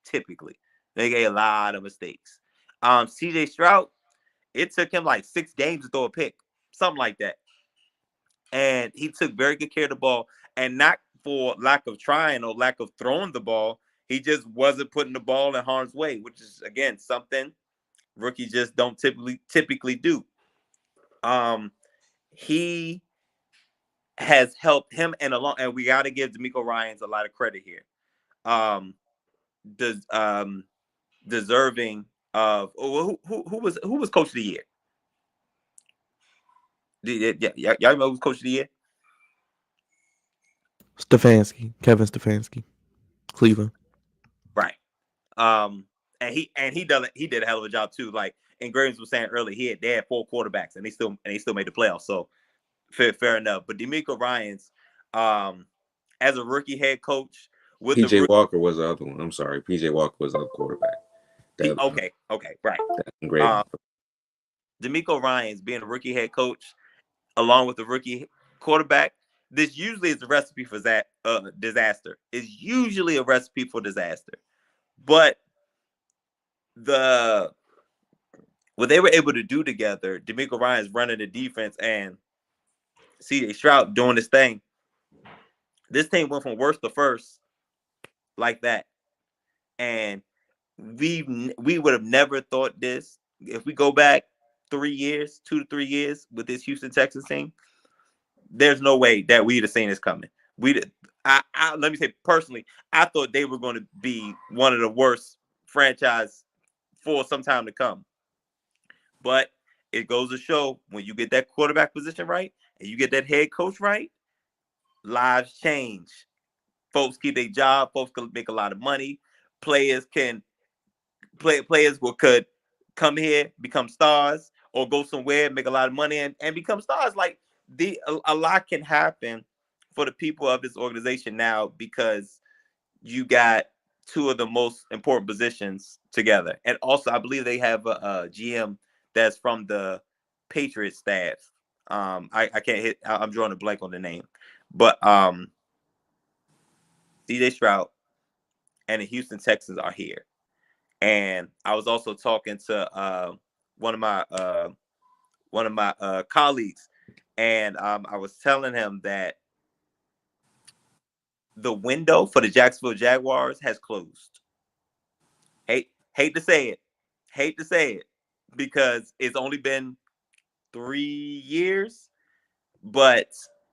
F: Typically, they make a lot of mistakes. CJ Stroud, it took him like 6 games to throw a pick, something like that. And he took very good care of the ball, and not for lack of trying or lack of throwing the ball. He just wasn't putting the ball in harm's way, which is again something rookies just don't typically do. He has helped him and we got to give D'Amico Ryans a lot of credit here. Does deserving of who was coach of the year? Y'all remember who was coach of the year?
A: Kevin Stefanski, Cleveland.
F: Right. And he did a hell of a job too. Like Graves was saying earlier, they had 4 quarterbacks and they still made the playoffs. So fair enough. But D'Amico Ryans, as a rookie head coach, with
E: PJ Walker was the other one. I'm sorry, PJ Walker was the other quarterback.
F: Okay, right.
E: Great.
F: D'Amico Ryans being a rookie head coach, along with the rookie quarterback, this usually is a recipe for disaster. It's usually a recipe for disaster. But what they were able to do together, D'Amico Ryans running the defense and CJ Stroud doing this thing, this team went from worst to first like that. And we would have never thought this. If we go back 3 years, 2 to 3 years with this Houston Texans team, there's no way that we'd have seen this coming. Let me say personally, I thought they were going to be one of the worst franchise for some time to come. But it goes to show when you get that quarterback position right and you get that head coach right, lives change. Folks keep their job. Folks can make a lot of money. Players could come here, become stars, or go somewhere, make a lot of money, and become stars. Like a lot can happen for the people of this organization now because you got 2 of the most important positions together. And also, I believe they have a GM that's from the Patriots staff. I can't hit. I'm drawing a blank on the name, but CJ Stroud and the Houston Texans are here. And I was also talking to one of my colleagues, and I was telling him that the window for the Jacksonville Jaguars has closed. Hate to say it, because it's only been 3 years, but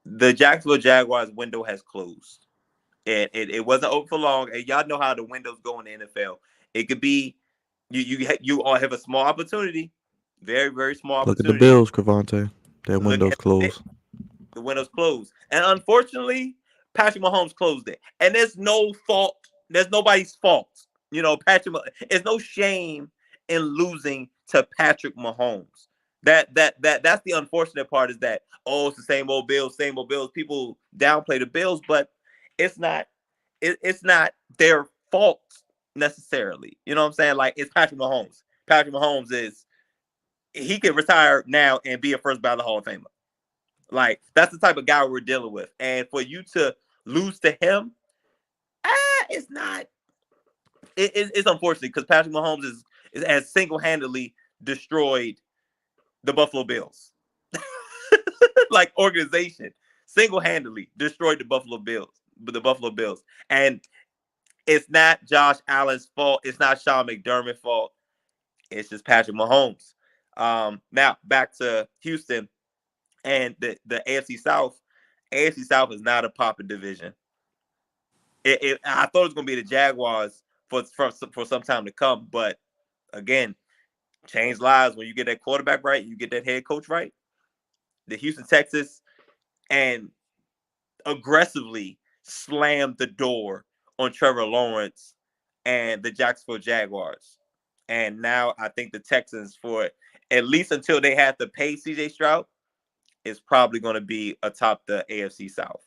F: the Jacksonville Jaguars window has closed. It wasn't open for long, and y'all know how the windows go in the NFL. It could be you all have a small opportunity, very very small opportunity.
A: Look at the Bills, Cravante. Their window's closed.
F: The window's closed, and unfortunately, Patrick Mahomes closed it, and there's no fault. There's nobody's fault. You know, it's no shame in losing to Patrick Mahomes. That's the unfortunate part, is that it's the same old Bills. People downplay the Bills, but it's not their fault necessarily. You know what I'm saying? Like, it's Patrick Mahomes. Patrick Mahomes he can retire now and be a first ballot Hall of Famer. Like, that's the type of guy we're dealing with. And for you to lose to him, it's not. It's unfortunate, because Patrick Mahomes has single-handedly destroyed the Buffalo Bills. Like, organization single-handedly destroyed the Buffalo Bills. And it's not Josh Allen's fault. It's not Sean McDermott's fault. It's just Patrick Mahomes. Now back to Houston and the AFC South. AFC South is not a popping division. I thought it was going to be the Jaguars for some time to come, but again, change lives when you get that quarterback right, you get that head coach right. The Houston Texans and aggressively slammed the door on Trevor Lawrence and the Jacksonville Jaguars. And now I think the Texans, for at least until they have to pay CJ Stroud, is probably going to be atop the AFC South.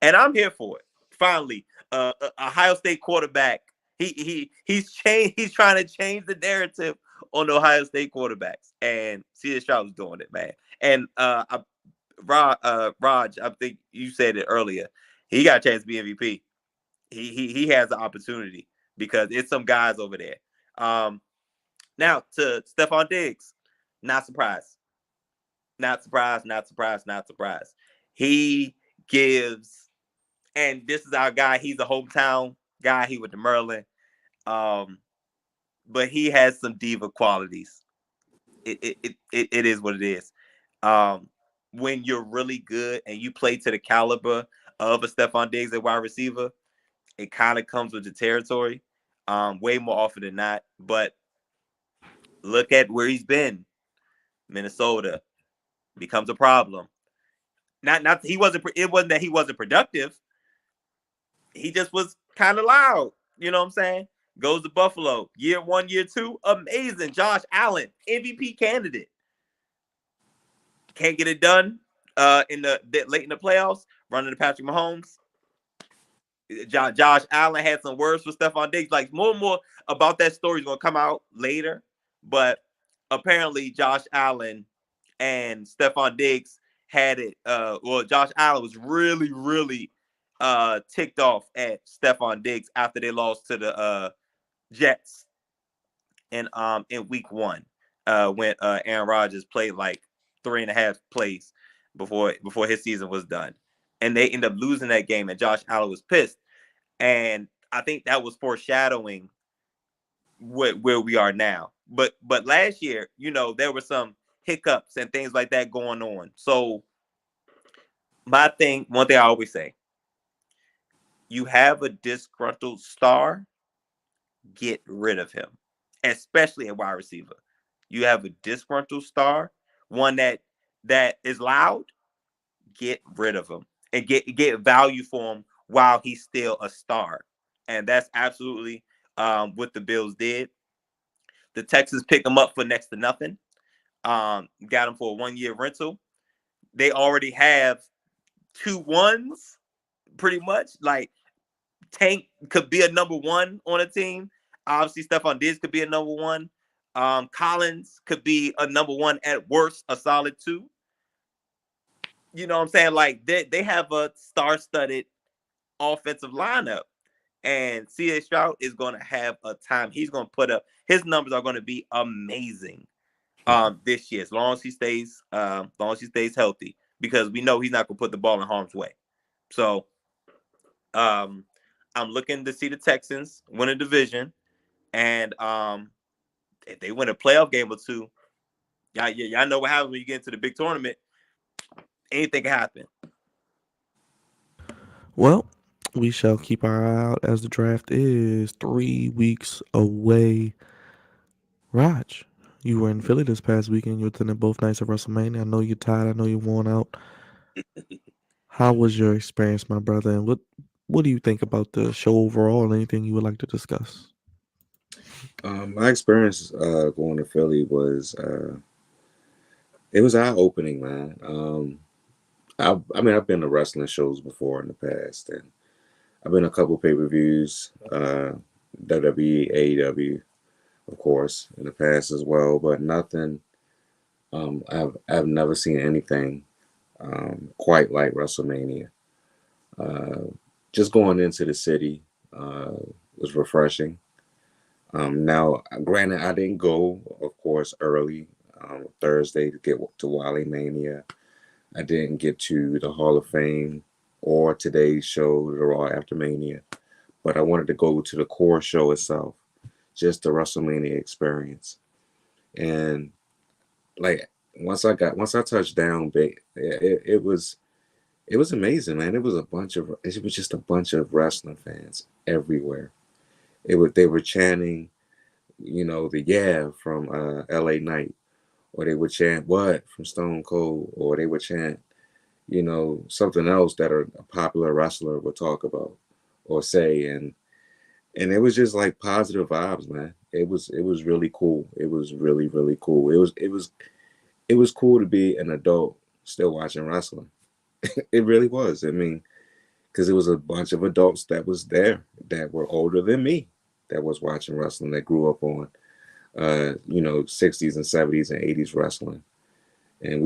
F: And I'm here for it. Finally, Ohio State quarterback. He's trying to change the narrative on the Ohio State quarterbacks, and C.J. Stroud was doing it, man. And Raj, I think you said it earlier. He got a chance to be MVP. He has the opportunity because it's some guys over there. Now to Stephon Diggs, not surprised. Not surprised, not surprised, not surprised. He gives, and this is our guy. He's a hometown guy. He went to Maryland. But he has some diva qualities. It is what it is. When you're really good and you play to the caliber of a Stephon Diggs at wide receiver, it kind of comes with the territory, way more often than not. But look at where he's been. Minnesota becomes a problem. Not he wasn't. It wasn't that he wasn't productive. He just was kind of loud. You know what I'm saying? Goes to Buffalo. Year 1, year 2, amazing. Josh Allen, MVP candidate. Can't get it done in the late in the playoffs. Running to Patrick Mahomes. Josh Allen had some words for Stephon Diggs. Like more and more about that story is going to come out later. But apparently Josh Allen and Stephon Diggs had it. Josh Allen was really, really ticked off at Stephon Diggs after they lost to the Jets in week 1 when Aaron Rodgers played like 3.5 plays before his season was done. And they ended up losing that game, and Josh Allen was pissed. And I think that was foreshadowing where we are now. But last year, there were some hiccups and things like that going on. So one thing I always say, you have a disgruntled star, get rid of him, especially a wide receiver. You have a disgruntled star, one that is loud, get rid of him and get value for him while he's still a star. And that's absolutely what the Bills did. The Texans picked him up for next to nothing. Got him for a 1-year rental. They already have 2 1s, pretty much. Like Tank could be a number 1 on a team. Obviously, Stephon Diggs could be a number 1. Collins could be a number 1 at worst, a solid 2. You know what I'm saying? Like they have a star-studded offensive lineup, and C.J. Stroud is going to have a time. He's going to put up. His numbers are going to be amazing this year, as long as he stays healthy, because we know he's not going to put the ball in harm's way. So, I'm looking to see the Texans win a division, and if they win a playoff game or 2, y'all know what happens when you get into the big tournament. Anything can happen.
A: Well, we shall keep our eye out as the draft is 3 weeks away. Raj, you were in Philly this past weekend. You attended both nights of WrestleMania. I know you're tired. I know you're worn out. How was your experience, my brother? And what do you think about the show overall, and anything you would like to discuss?
E: My experience going to Philly was it was eye-opening, man. I've been to wrestling shows before in the past, and I've been to a couple pay-per-views, WWE, AEW, of course, in the past as well, but nothing. I've never seen anything quite like WrestleMania. Just going into the city was refreshing. Now, granted, I didn't go, of course, early Thursday to get to Wally Mania. I didn't get to the Hall of Fame or today's show, the Raw After Mania, but I wanted to go to the core show itself, just the WrestleMania experience. And like once I touched down, it was amazing, man. It was just a bunch of wrestling fans everywhere. They were chanting, the "Yeah" from LA Knight, or they would chant "What" from Stone Cold, or they would chant, something else that a popular wrestler would talk about or say, and it was just like positive vibes, man. It was really cool. It was really, really cool. It was cool to be an adult still watching wrestling. It really was. I mean, because it was a bunch of adults that was there that were older than me that was watching wrestling, that grew up on '60s and '70s and '80s wrestling. And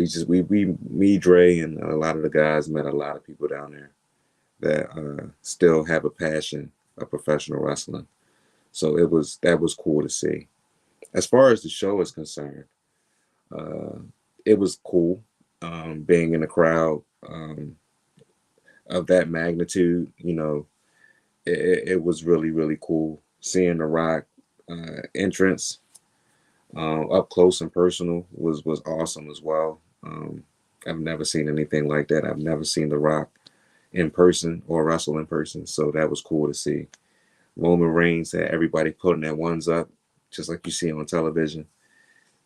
E: me, Dre, and a lot of the guys met a lot of people down there that still have a passion of professional wrestling. So that was cool to see. As far as the show is concerned, uh, it was cool being in a crowd of that magnitude. It was really, really cool seeing the Rock entrance up close and personal was awesome as well. I've never seen anything like that. I've never seen The Rock in person or wrestle in person, so that was cool to see. Roman Reigns had everybody putting their ones up, just like you see on television.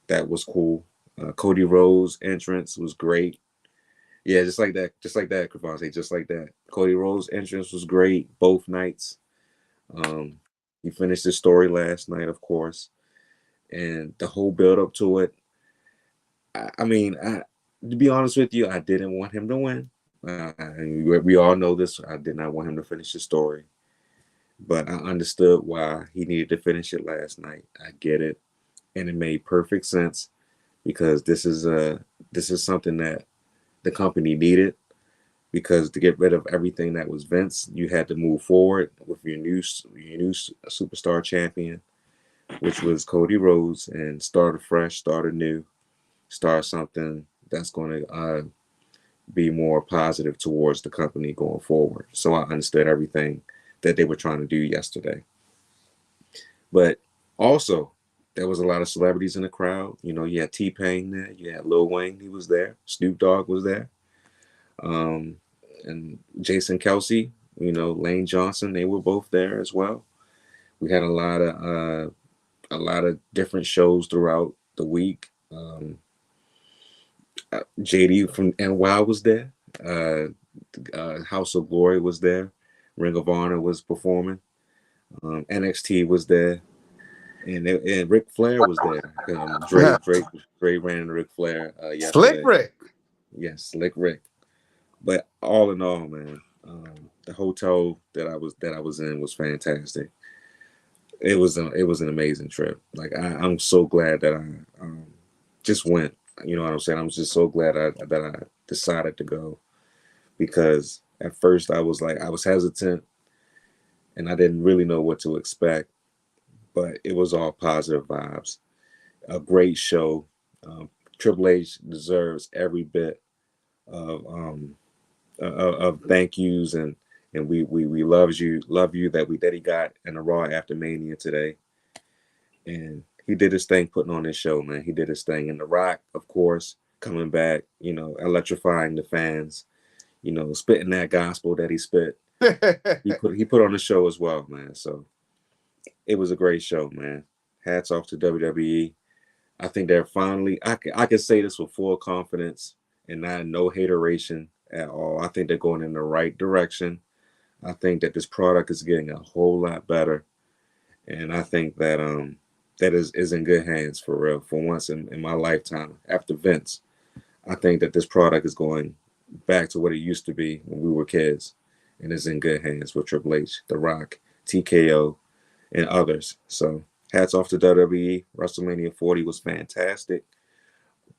E: That was cool. Cody Rhodes' entrance was great. Yeah, just like that, Kravante, just like that. Cody Rhodes' entrance was great both nights. He finished his story last night, of course, and the whole build up to it. To be honest with you, I didn't want him to win. We all know this. I did not want him to finish the story, but I understood why he needed to finish it last night. I get it, and it made perfect sense because this is something that the company needed. Because to get rid of everything that was Vince, you had to move forward with your new superstar champion, which was Cody Rhodes, and start afresh, start anew, start something that's going to be more positive towards the company going forward. So I understood everything that they were trying to do yesterday. But also, there was a lot of celebrities in the crowd. You had T-Pain there, you had Lil Wayne, he was there, Snoop Dogg was there, and Jason Kelsey, Lane Johnson, they were both there as well. We had a lot of different shows throughout the week. JD from NY was there. House of Glory was there. Ring of Honor was performing. NXT was there, and Ric Flair was there. Dre ran into Ric Flair yesterday.
B: Slick Rick.
E: Yes, Slick Rick. But all in all, man, the hotel that I was in was fantastic. It was an amazing trip. Like I'm so glad that I just went. You know what I'm saying? I'm just so glad that I decided to go, because at first I was hesitant and I didn't really know what to expect, but it was all positive vibes. A great show. Triple H deserves every bit of thank yous, and we love you that he got in the Raw after Mania today. And he did his thing putting on this show, man. He did his thing. And The Rock, of course, coming back, electrifying the fans, spitting that gospel that he spit. He put on the show as well, man. So it was a great show, man. Hats off to WWE. I think they're finally, I can say this with full confidence and no hateration at all. I think they're going in the right direction. I think that this product is getting a whole lot better. And I think that that is in good hands for real. For once in my lifetime, after Vince, I think that this product is going back to what it used to be when we were kids, and is in good hands with Triple H, The Rock, TKO, and others. So hats off to WWE. WrestleMania 40 was fantastic.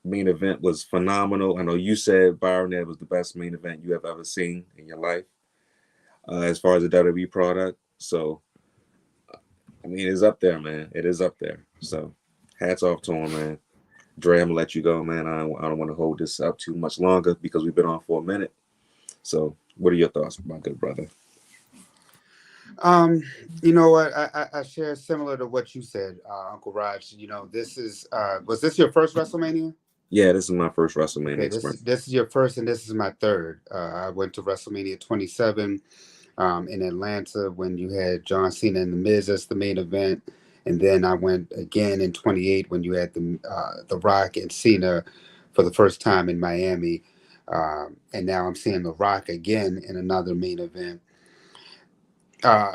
E: Main event was phenomenal. I know you said, Byron, that was the best main event you have ever seen in your life as far as the WWE product. So it's up there, man. It is up there. So hats off to him, man. Dre, I'm gonna let you go, man. I don't want to hold this up too much longer because we've been on for a minute. So what are your thoughts, my good brother?
B: You know what? I share similar to what you said, Uncle Raj. This is was this your first WrestleMania?
E: Yeah, this is my first WrestleMania experience.
B: This is your first, and this is my third. I went to WrestleMania 27 in Atlanta when you had John Cena and The Miz as the main event. And then I went again in 28 when you had the Rock and Cena for the first time in Miami. And now I'm seeing The Rock again in another main event.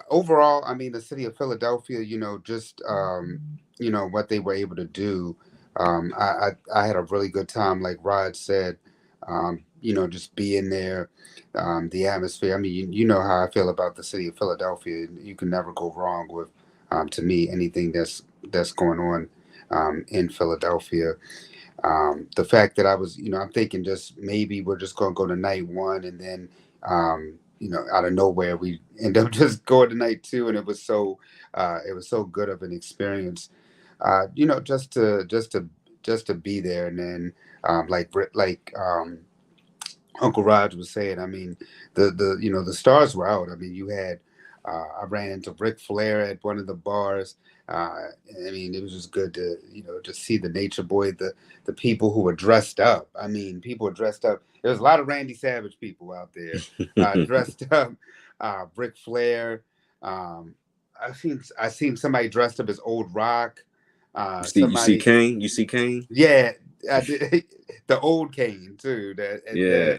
B: Overall, the city of Philadelphia, just, what they were able to do. I had a really good time, like Rod said, just being there, the atmosphere. You know how I feel about the city of Philadelphia. You can never go wrong with, to me, anything that's going on in Philadelphia. The fact that I was, I'm thinking just maybe we're just going to go to night one, and then, out of nowhere we end up just going to night two, and it was so good of an experience. Just to be there, and then Uncle Raj was saying, I mean, the stars were out. I mean, you had I ran into Ric Flair at one of the bars. I mean, it was just good to just see the Nature Boy, the people who were dressed up. I mean, people were dressed up. There was a lot of Randy Savage people out there dressed up. Ric Flair. I seen somebody dressed up as Old Rock.
E: You see Kane? You see Kane?
B: Yeah, I did. The old Kane too.
E: Yeah.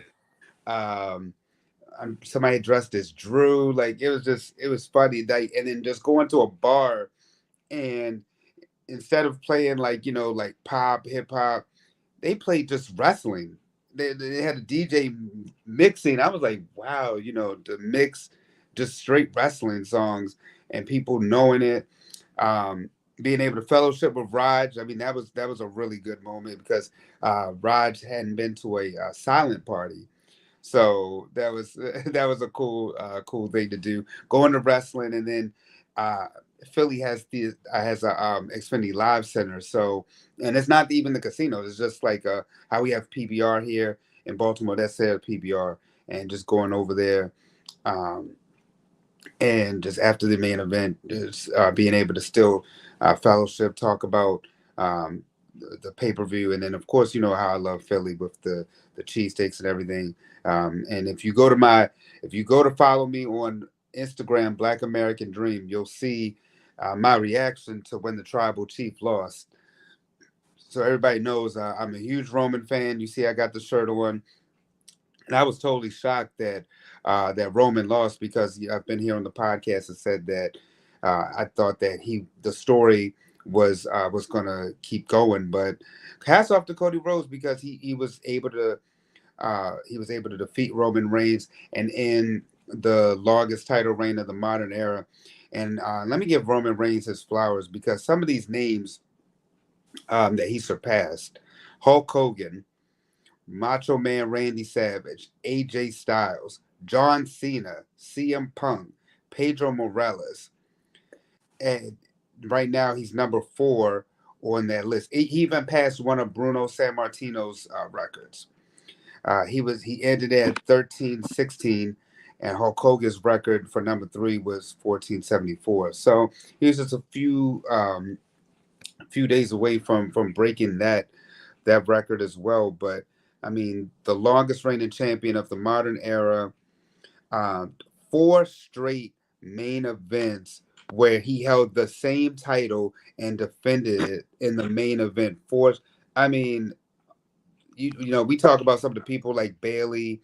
B: Somebody dressed as Drew. Like it was funny. Like, and then just going to a bar, and instead of playing like pop, hip hop, they played just wrestling. They had a DJ mixing. I was like, wow, to mix just straight wrestling songs and people knowing it. Being able to fellowship with Raj, I mean, that was a really good moment because Raj hadn't been to a silent party, so that was a cool thing to do. Going to wrestling, and then Philly has a Xfinity Live Center, so, and it's not even the casino. It's just like how we have PBR here in Baltimore. That's their PBR, and just going over there. And just after the main event, is being able to still fellowship, talk about the pay-per-view, and then of course how I love Philly with the cheesesteaks and everything. And if you go to follow me on Instagram, Black American Dream, you'll see my reaction to when the tribal chief lost. So everybody knows I'm a huge Roman fan. You see, I got the shirt on. And I was totally shocked that Roman lost, because I've been here on the podcast and said that I thought that the story was going to keep going. But hats off to Cody Rhodes, because he was able to defeat Roman Reigns and end the longest title reign of the modern era. And let me give Roman Reigns his flowers, because some of these names that he surpassed: Hulk Hogan, Macho Man Randy Savage, AJ Styles, John Cena, CM Punk, Pedro Morales. And right now he's number 4 on that list. He even passed one of Bruno Sammartino's records. He ended at 13-16, and Hulk Hogan's record for number 3 was 1474. So he was just a few days away from breaking that record as well. But I mean, the longest reigning champion of the modern era, 4 straight main events where he held the same title and defended it in the main event. I mean, we talk about some of the people like Bailey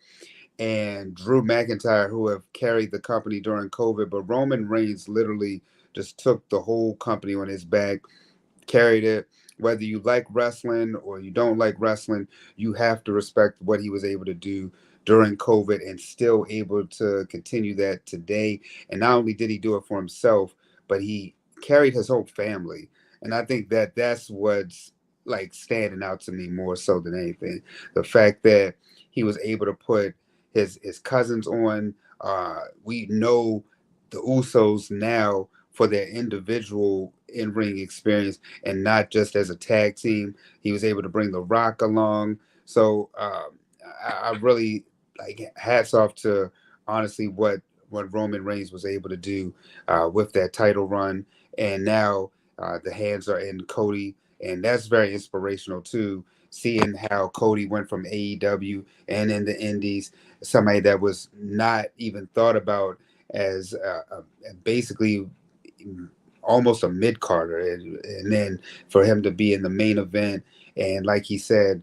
B: and Drew McIntyre who have carried the company during COVID, but Roman Reigns literally just took the whole company on his back, carried it. Whether you like wrestling or you don't like wrestling, you have to respect what he was able to do during COVID, and still able to continue that today. And not only did he do it for himself, but he carried his whole family. And I think that that's what's like standing out to me more so than anything. The fact that he was able to put his cousins on. We know the Usos now for their individual in-ring experience, and not just as a tag team. He was able to bring The Rock along. So I really hats off to honestly what Roman Reigns was able to do with that title run. And now the hands are in Cody, and that's very inspirational too. Seeing how Cody went from AEW and in the Indies, somebody that was not even thought about as basically almost a mid-carder, and then for him to be in the main event, and like he said,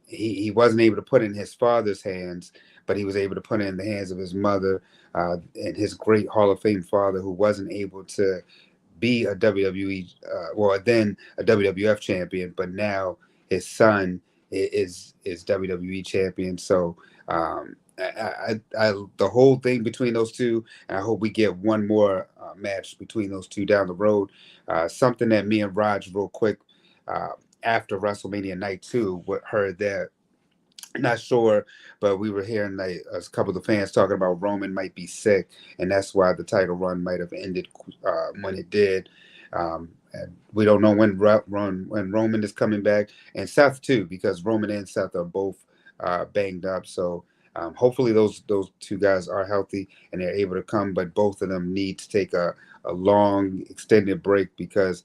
B: he wasn't able to put it in his father's hands, but he was able to put it in the hands of his mother, and his great Hall of Fame father, who wasn't able to be a WWE, then a WWF champion, but now his son is WWE champion. So the whole thing between those two, and I hope we get one more match between those two down the road. Something that me and Raj real quick uh, after WrestleMania Night 2 heard that. Not sure, but we were hearing like a couple of the fans talking about Roman might be sick, and that's why the title run might have ended when it did. And we don't know when Roman is coming back, and Seth too, because Roman and Seth are both banged up. So hopefully those two guys are healthy and they're able to come, but both of them need to take a long extended break because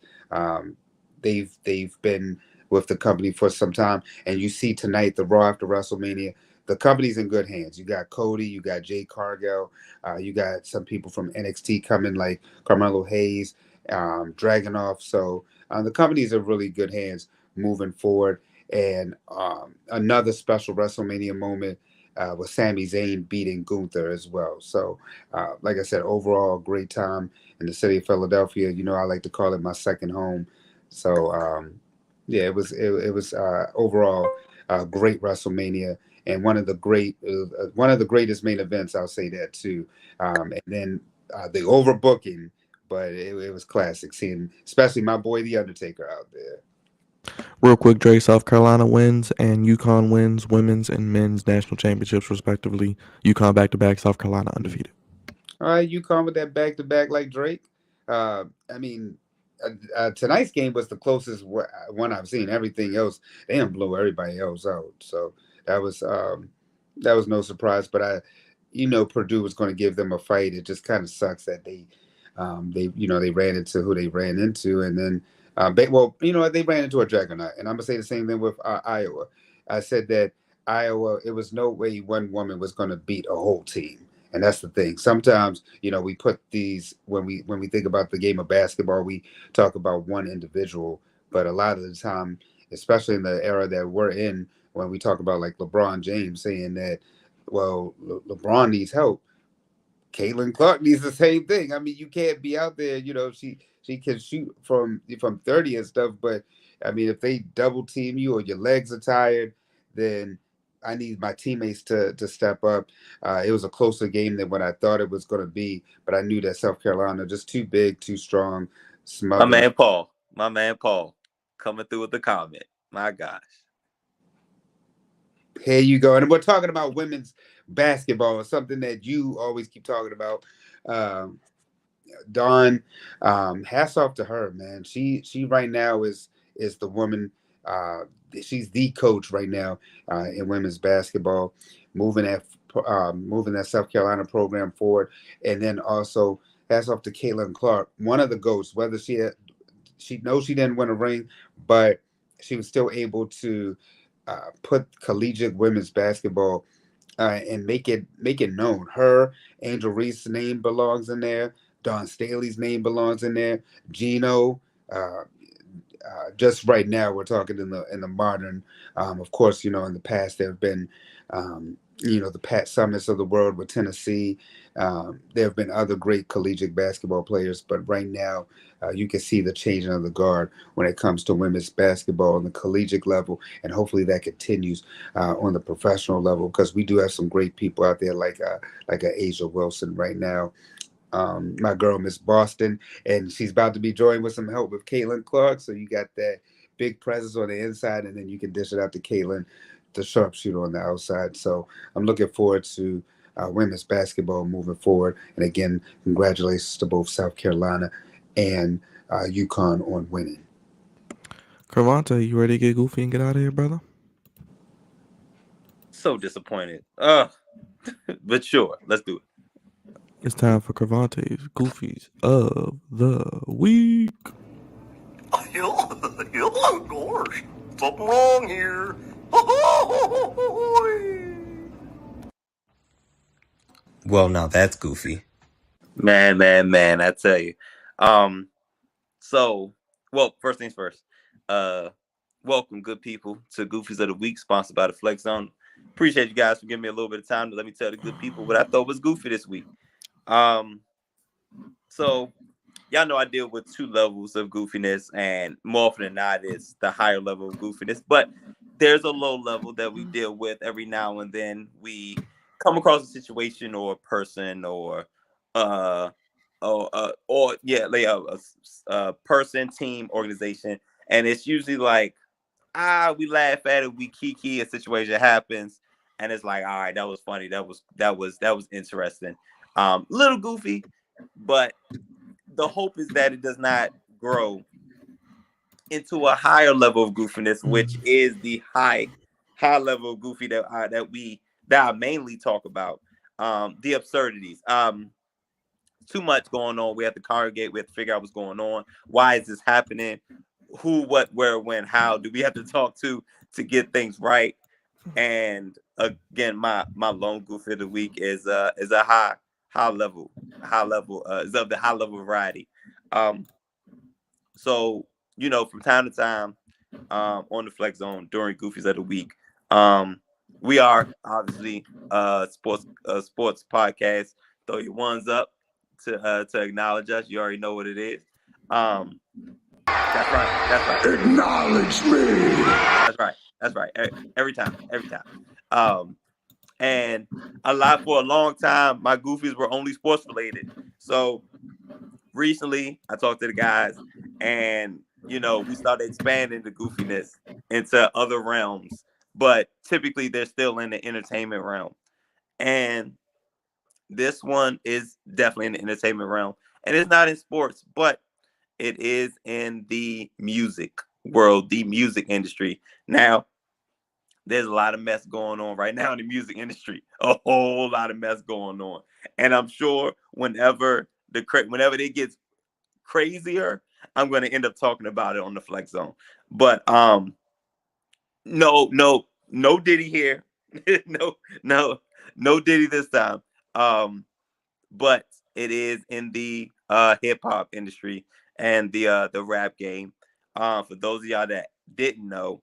B: they've been with the company for some time. And you see tonight, the Raw after WrestleMania, the company's in good hands. You got Cody, you got Jay Cargill, you got some people from NXT coming like Carmelo Hayes, Dragunov. So the company's in really good hands moving forward. And another special WrestleMania moment was Sami Zayn beating Gunther as well. So, like I said, overall, great time in the city of Philadelphia. You know, I like to call it my second home. So, yeah, it was overall great WrestleMania and one of the greatest main events. I'll say that too. And then the overbooking, but it was classic seeing, especially my boy The Undertaker out there.
A: Real quick, Dre, South Carolina wins and UConn wins women's and men's national championships respectively. UConn back-to-back, South Carolina undefeated.
B: All right, UConn with that back-to-back like Drake. I mean, tonight's game was the closest one I've seen. Everything else, they didn't blow everybody else out. So that was no surprise. But Purdue was going to give them a fight. It just kind of sucks that they ran into who they ran into, and then they ran into a juggernaut. And I'm gonna say the same thing with Iowa. I said that Iowa, it was no way one woman was going to beat a whole team. And that's the thing. Sometimes, we put these when we think about the game of basketball, we talk about one individual. But a lot of the time, especially in the era that we're in, when we talk about like LeBron James saying that, well, LeBron needs help, Caitlin Clark needs the same thing. I mean, you can't be out there. She can shoot from 30 and stuff, but I mean, if they double team you or your legs are tired, then I need my teammates to step up. It was a closer game than what I thought it was going to be, but I knew that South Carolina just too big, too strong, smothered.
F: My man Paul, coming through with the comment. My gosh.
B: Here you go. And we're talking about women's basketball, something that you always keep talking about. Dawn, hats off to her, man. She right now is the woman. She's the coach right now in women's basketball, moving that South Carolina program forward, and then also hats off to Caitlin Clark, one of the GOATs. Whether she knows she didn't win a ring, but she was still able to put collegiate women's basketball and make it known. Her, Angel Reese's name belongs in there. Dawn Staley's name belongs in there. Gino. Just right now, we're talking in the modern. Of course, in the past there have been, the Pat Summits of the world with Tennessee. There have been other great collegiate basketball players, but right now you can see the changing of the guard when it comes to women's basketball on the collegiate level, and hopefully that continues on the professional level, because we do have some great people out there like Asia Wilson right now. My girl, Miss Boston, and she's about to be joined with some help with Caitlin Clark. So you got that big presence on the inside, and then you can dish it out to Caitlin, the sharpshooter on the outside. So I'm looking forward to women's basketball moving forward. And again, congratulations to both South Carolina and UConn on winning.
A: Carvante, you ready to get goofy and get out of here, brother?
F: So disappointed. But sure, let's do it.
A: It's time for Carvante's Goofies of the Week.
C: Oh, gosh. Something wrong here.
G: Well, now that's goofy.
F: Man, I tell you. First things first. Welcome, good people, to Goofies of the Week, sponsored by the Flex Zone. Appreciate you guys for giving me a little bit of time to let me tell the good people what I thought was goofy this week. So y'all know I deal with two levels of goofiness, and more often than not, it's the higher level of goofiness. But there's a low level that we deal with every now and then. We come across a situation or a person uh or yeah, like a person, team, organization, and it's usually like we laugh at it, we kiki, a situation happens, and it's like, all right, that was funny, that was interesting, little goofy, but the hope is that it does not grow into a higher level of goofiness, which is the high level of goofy that I mainly talk about. The absurdities. Too much going on. We have to congregate. We have to figure out what's going on. Why is this happening? Who, what, where, when, how do we have to talk to get things right? And again, my lone goofy of the week is a high level is of the high level variety. Um, so from time to time, on the Flex Zone during Goofies of the Week, we are obviously sports podcast. Throw your ones up to acknowledge us. You already know what it is. That's right. That's right.
C: Acknowledge me.
F: That's right. That's right. Every time. Every time. And for a long time, my Goofies were only sports related. So recently, I talked to the guys, and we started expanding the goofiness into other realms, but typically they're still in the entertainment realm. And this one is definitely in the entertainment realm, and it's not in sports, but it is in the music world, the music industry. Now, there's a lot of mess going on right now in the music industry, a whole lot of mess going on, and I'm sure whenever it gets crazier, I'm going to end up talking about it on the Flex Zone. But no Diddy here. no Diddy this time. But it is in the hip hop industry and the rap game. For those of y'all that didn't know,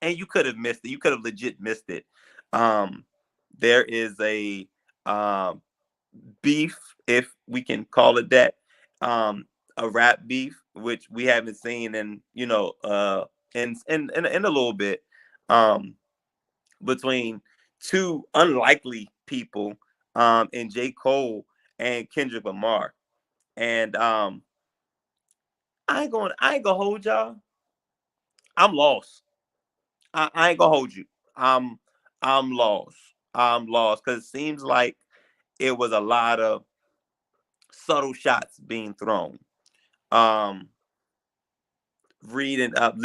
F: and you could have missed it, you could have legit missed it. There is a beef, if we can call it that, a rap beef, which we haven't seen in a little bit, between two unlikely people, in J. Cole and Kendrick Lamar. And I ain't gonna hold y'all. I'm lost. I ain't gonna hold you. I'm I'm lost. I'm lost because it seems like it was a lot of subtle shots being thrown. Um, reading up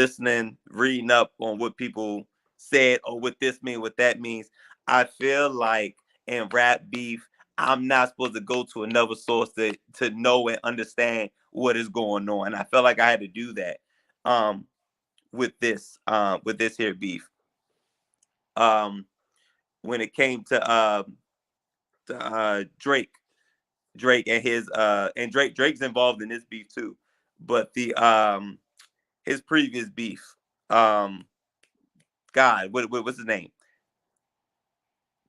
F: on what people said or what this means, what that means. I feel like in rap beef, I'm not supposed to go to another source to know and understand what is going on. And I felt like I had to do that um with this here beef. Um when it came to Drake. Drake and his and Drake's involved in this beef too. But the his previous beef. God, what's his name?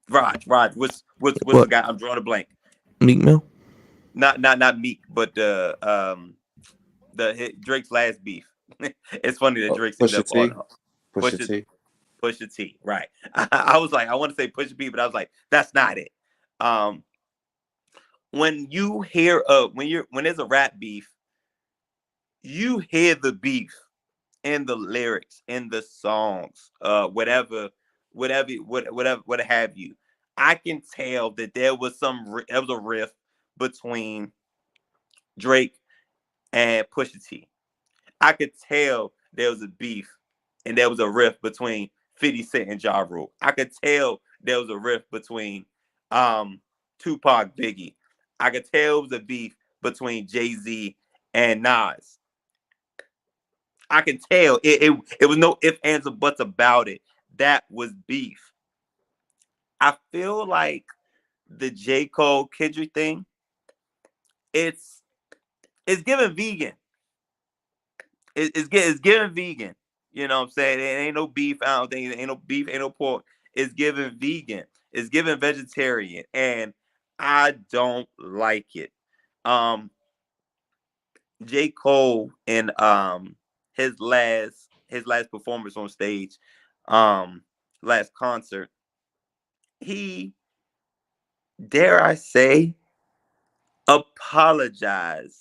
F: Raj. What's the
A: What?
F: guy? I'm drawing a blank.
A: Meek Mill?
F: Not Meek, but Drake's last beef. It's funny that Drake's ended
E: Pusha
F: up on
E: T. Pusha T.
F: Pusha T. Right. I was like, I want to say Pusha T, but I was like, that's not it. Um, when you hear when there's a rap beef, you hear the beef in the lyrics, in the songs, whatever, what have you. I can tell that there was a riff between Drake and Pusha T. I could tell there was a beef and there was a riff between 50 Cent and Ja Rule. I could tell there was a riff between um Tupac, Biggie. I could tell it was a beef between Jay-Z and Nas. I can tell it was no ifs, ands, or buts about it. That was beef. I feel like the J. Cole Kendrick thing, it's it's giving vegan. It's giving vegan. You know what I'm saying? It ain't no beef. I don't think it ain't no beef, ain't no pork. It's giving vegan. It's giving vegetarian. And I don't like it. Um, J. Cole in his last performance on stage, um, last concert, he dare I say, apologize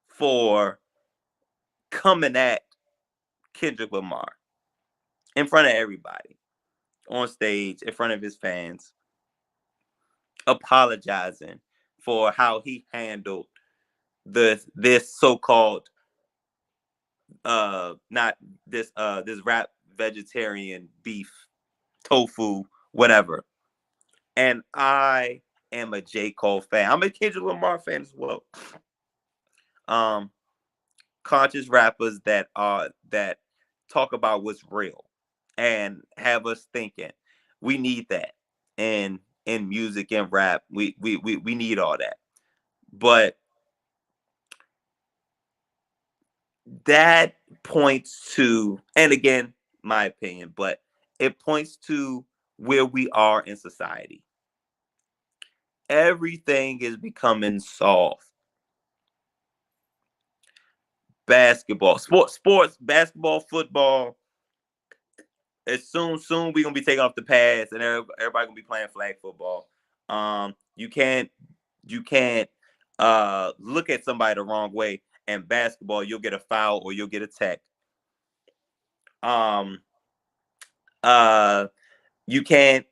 F: for coming at Kendrick Lamar in front of everybody on stage, in front of his fans, apologizing for how he handled this so-called not this rap vegetarian beef, tofu, whatever. And I am a J. Cole fan. I'm a Kendrick Lamar fan as well. Um, Conscious rappers that talk about what's real and have us thinking. We need that in music and rap. We need all that. But that points to, and again, my opinion, but it points to where we are in society. Everything is becoming soft. Basketball, sports, basketball, football. As soon we're gonna be taking off the pads and everybody gonna be playing flag football. You can't look at somebody the wrong way. And basketball, you'll get a foul or you'll get a tech. Um, uh, you can't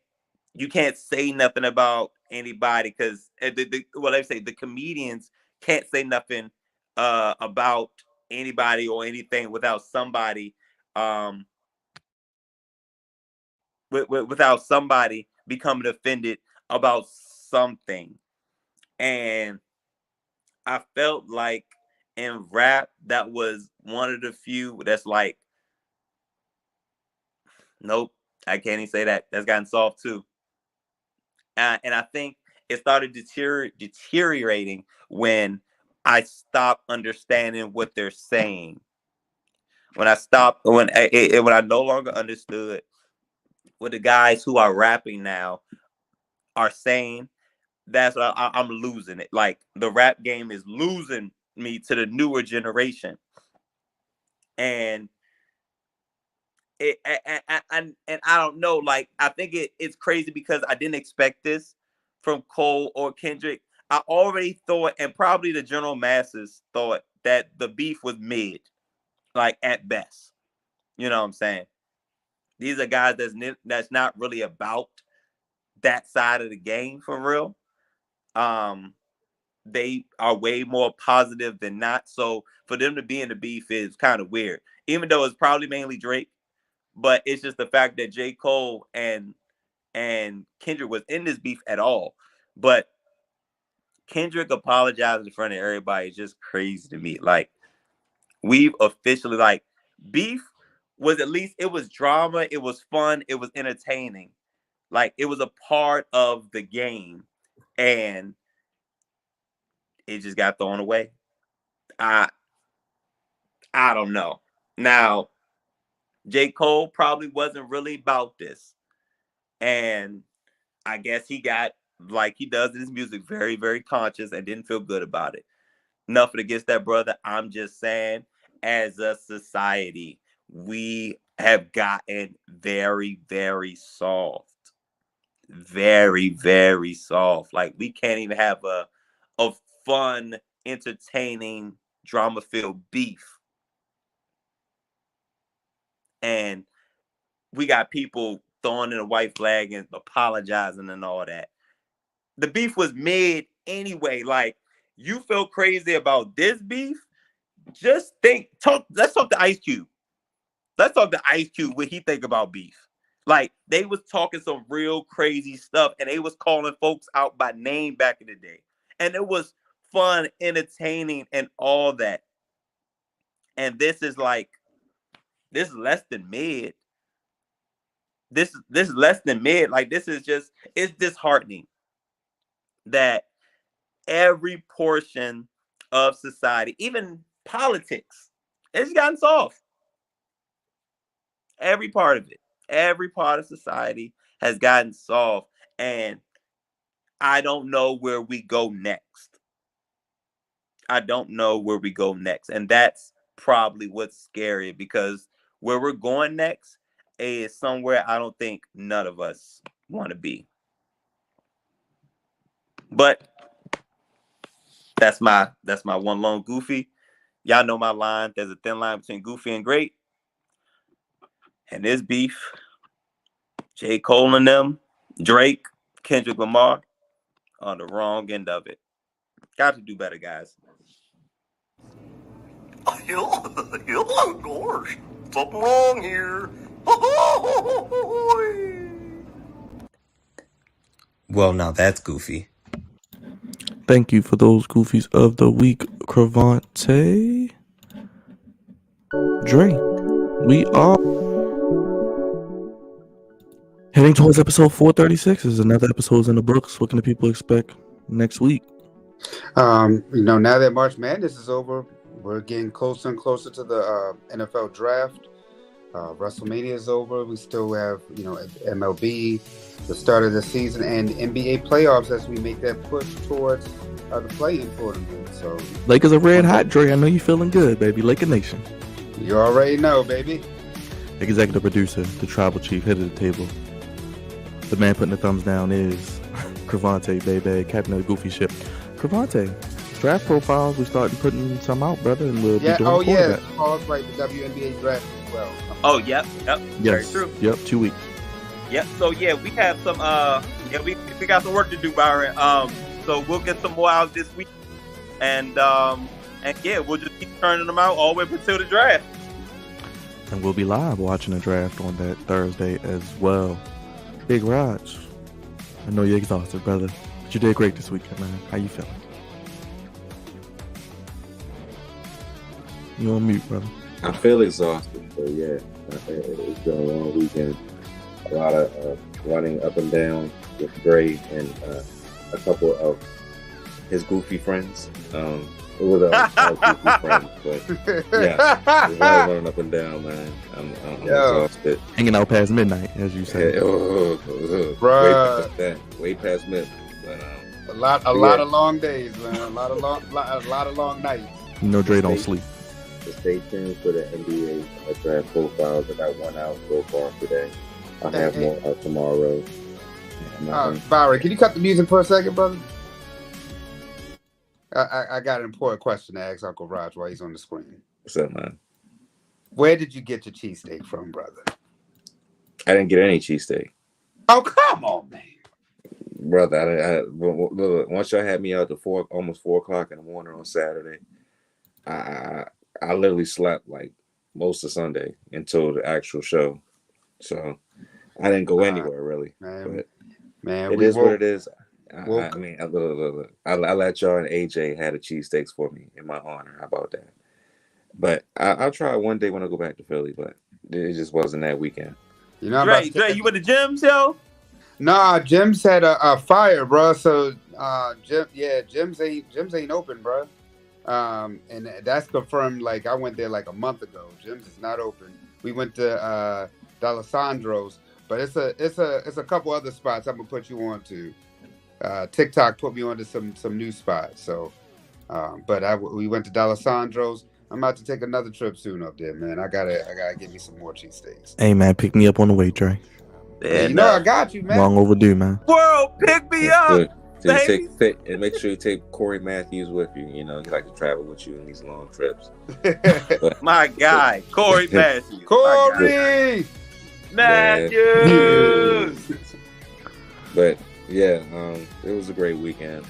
F: say nothing about anybody because they say the comedians can't say nothing about anybody or anything without somebody um without somebody becoming offended about something. And I felt like in rap that was one of the few that's like, nope, I can't even say that. That's gotten soft too. And I think it started deteriorating when I stopped understanding what they're saying. When I no longer understood what the guys who are rapping now are saying, that's what I'm losing it. Like the rap game is losing me to the newer generation, and and I don't know. Like I think it's crazy because I didn't expect this from Cole or Kendrick. I already thought, and probably the general masses thought, that the beef was mid, like at best. You know what I'm saying? These are guys that's not really about that side of the game for real. Um, they are way more positive than not. So for them to be in the beef is kind of weird, even though it's probably mainly Drake. But it's just the fact that J. Cole and Kendrick was in this beef at all. But Kendrick apologized in front of everybody is just crazy to me. Like we've officially like beef was at least it was drama, it was fun, it was entertaining. Like it was a part of the game, and it just got thrown away. I I don't know. Now, J. Cole probably wasn't really about this. And I guess he got, like he does in his music, very, very conscious and didn't feel good about it. Nothing against that brother. I'm just saying, as a society, we have gotten very, very soft. Very, very soft. Like we can't even have a fun, entertaining, drama-filled beef. And we got people throwing in a white flag and apologizing and all that. The beef was mid anyway. Like you feel crazy about this beef. Just let's talk to Ice Cube. Let's talk to Ice Cube what he think about beef. Like they was talking some real crazy stuff and they was calling folks out by name back in the day. And it was fun, entertaining, and all that. And this is less than mid. This is less than mid. Like this is just it's disheartening that every portion of society, even politics, it's gotten soft. Every part of it, every part of society has gotten soft, and I don't know where we go next. I don't know where we go next, and that's probably what's scary because where we're going next is somewhere I don't think none of us want to be. But that's my one long Goofy. Y'all know my line. There's a thin line between Goofy and great. And this beef, J. Cole and them, Drake, Kendrick Lamar, on the wrong end of it. Got to do better, guys.
C: Gosh, something wrong here.
G: Well, now that's goofy.
A: Thank you for those goofies of the week, Cravante. Dre, we are heading towards episode 436. There's another episode in the books. What can the people expect next week?
B: Now that March Madness is over, we're getting closer and closer to the NFL draft. WrestleMania is over. We still have, MLB, the start of the season, and NBA playoffs as we make that push towards the play-in tournament. So
A: Lakers are red hot, Dre. I know you feeling good, baby. Laker Nation.
B: You already know, baby.
A: Executive producer, the tribal chief, head of the table. The man putting the thumbs down is Cravante, baby, captain of the goofy ship. Cravante, draft profiles, we started putting some out, brother, and we'll be doing quarterback.
B: Paul's right, the WNBA draft as well.
F: Oh, yep.
A: Yes.
F: Very true.
A: Yep, 2 weeks.
F: Yep. So yeah, we have some we got some work to do, Byron. So we'll get some more out this week. And yeah, we'll just keep turning them out all the way up until the draft.
A: And we'll be live watching the draft on that Thursday as well. Big Raj, I know you're exhausted, brother, but you did great this weekend, man. How you feeling? You on mute, brother.
E: I feel exhausted, so yeah, it's been a long weekend. A lot of running up and down with Dre and a couple of his goofy friends. With our goofy friends, but yeah, we're running up and down, man. I'm exhausted.
A: Hanging out past midnight, as you said.
E: Way past midnight. But,
B: a lot of long days, man. A lot of long nights.
A: You know Dre don't sleep.
E: So stay tuned for the NBA draft profiles. I got one out so far today. I'll have more out tomorrow.
B: Byron, can you cut the music for a second, brother? I got an important question to ask Uncle Raj while he's on the screen.
E: What's up, man?
B: Where did you get your cheesesteak from, brother?
E: I didn't get any cheesesteak.
B: Oh, come on, man.
E: Brother, once y'all had me out to almost 4 o'clock in the morning on Saturday, I literally slept like most of Sunday until the actual show. So I didn't go anywhere really. Man, it is what it is. I let y'all and AJ had a cheesesteaks for me in my honor. How about that? But I'll try one day when I go back to Philly, but it just wasn't that weekend.
F: Dre, you with the gyms, yo?
B: Nah, gyms had a fire, bro. So gyms ain't open, bro. And that's confirmed. Like I went there like a month ago. Gyms is not open. We went to D'Alessandro's, but it's a couple other spots I'm gonna put you on to. TikTok put me onto some new spots. So, we went to D'Alessandro's. I'm about to take another trip soon up there, man. I gotta get me some more cheesesteaks.
A: Hey, man, pick me up on the way, Dre.
B: Yeah, I got you, man.
A: Long overdue, man.
F: World, pick me up.
E: So you and make sure you take Corey Matthews with you. You know, he like to travel with you in these long trips.
F: My guy, Corey Matthews.
B: Corey
F: Matthews.
E: But yeah, it was a great weekend.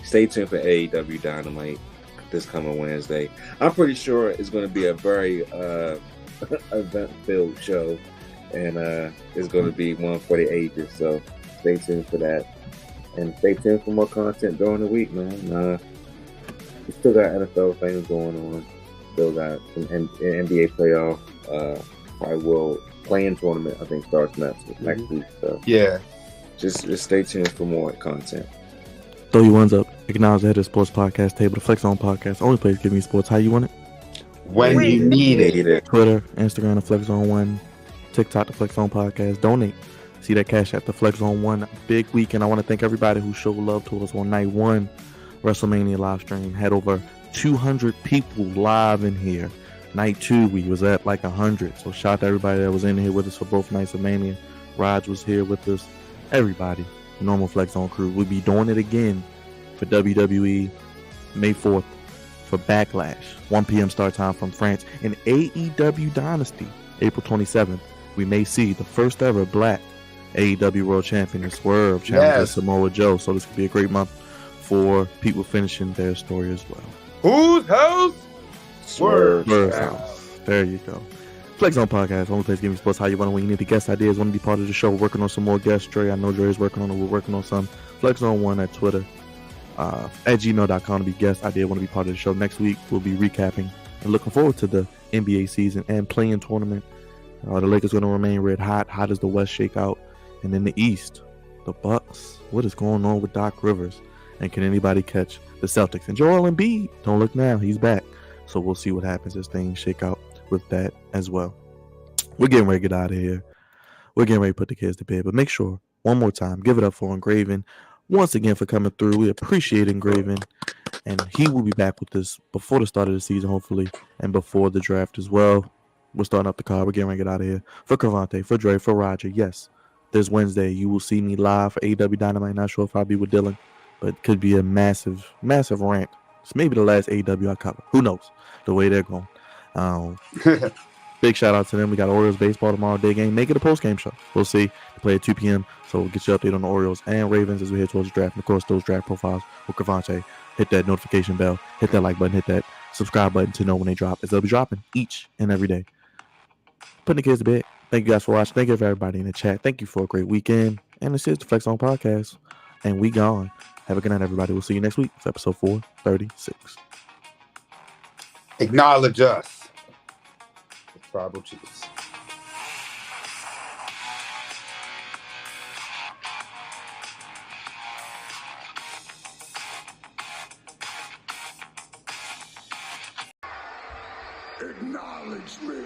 E: Stay tuned for AEW Dynamite this coming Wednesday. I'm pretty sure it's going to be a very event-filled show, and it's going to be one for the ages. So stay tuned for that, and stay tuned for more content during the week, man. We still got NFL things going on. Still got some NBA playoff. Probably will play-in tournament. I think starts next week. So
B: yeah.
E: Just stay tuned for more content.
A: Throw your ones up. Acknowledge the head of the sports podcast table, the Flex Zone podcast. Only place giving you sports how you want it.
B: When you need it.
A: Twitter, Instagram, the Flex Zone 1. TikTok, the Flex Zone podcast. Donate. See that cash at the Flex Zone 1. Big weekend. I want to thank everybody who showed love to us on night 1 WrestleMania live stream. Had over 200 people live in here. Night 2, we was at like 100. So shout out to everybody that was in here with us for both nights of Mania. Raj was here with us. Everybody the normal Flex Zone crew. We'll be doing it again for WWE May 4th for Backlash. 1 p.m. start time from France. And AEW Dynasty, April 27th. We may see the first ever black AEW World Champion, Swerve, challenges Samoa Joe. So this could be a great month for people finishing their story as well.
B: Whose house? Swerve.
A: There you go. Flex Zone Podcast, only place giving sports how you want to win. You need the guest ideas, want to be part of the show. We're working on some more guests. Dre, I know Dre is working on it. We're working on some. Flex Zone 1 at Twitter, at gmail.com to be guest idea, want to be part of the show. Next week, we'll be recapping and looking forward to the NBA season and playing tournament. The Lakers going to remain red hot. How does the West shake out? And in the East, the Bucks. What is going on with Doc Rivers? And can anybody catch the Celtics? And Joel Embiid, don't look now, he's back. So we'll see what happens as things shake out with that as well. We're getting ready to get out of here. We're getting ready to put the kids to bed. But make sure, one more time, give it up for Engraven once again for coming through. We appreciate Engraven. And he will be back with us before the start of the season, hopefully, and before the draft as well. We're starting up the car. We're getting ready to get out of here. For Cravante, for Dre, for Roger, yes, this Wednesday you will see me live for AEW Dynamite. Not sure if I'll be with Dylan, but it could be a massive, massive rant. It's maybe the last AEW I cover. Who knows? The way they're going. Big shout out to them. We got Orioles baseball tomorrow, day game. Make it a post game show. We'll see. They play at 2 p.m. So we'll get you update on the Orioles and Ravens as we head towards the draft. And of course, those draft profiles with Cravante. Hit that notification bell. Hit that like button. Hit that subscribe button to know when they drop, as they'll be dropping each and every day. Putting the kids to bed. Thank you guys for watching. Thank you for everybody in the chat. Thank you for a great weekend. And this is the Flex On Podcast. And we gone. Have a good night, everybody. We'll see you next week. It's episode 436.
B: Acknowledge us. The Tribal Chiefs.
C: Acknowledge me.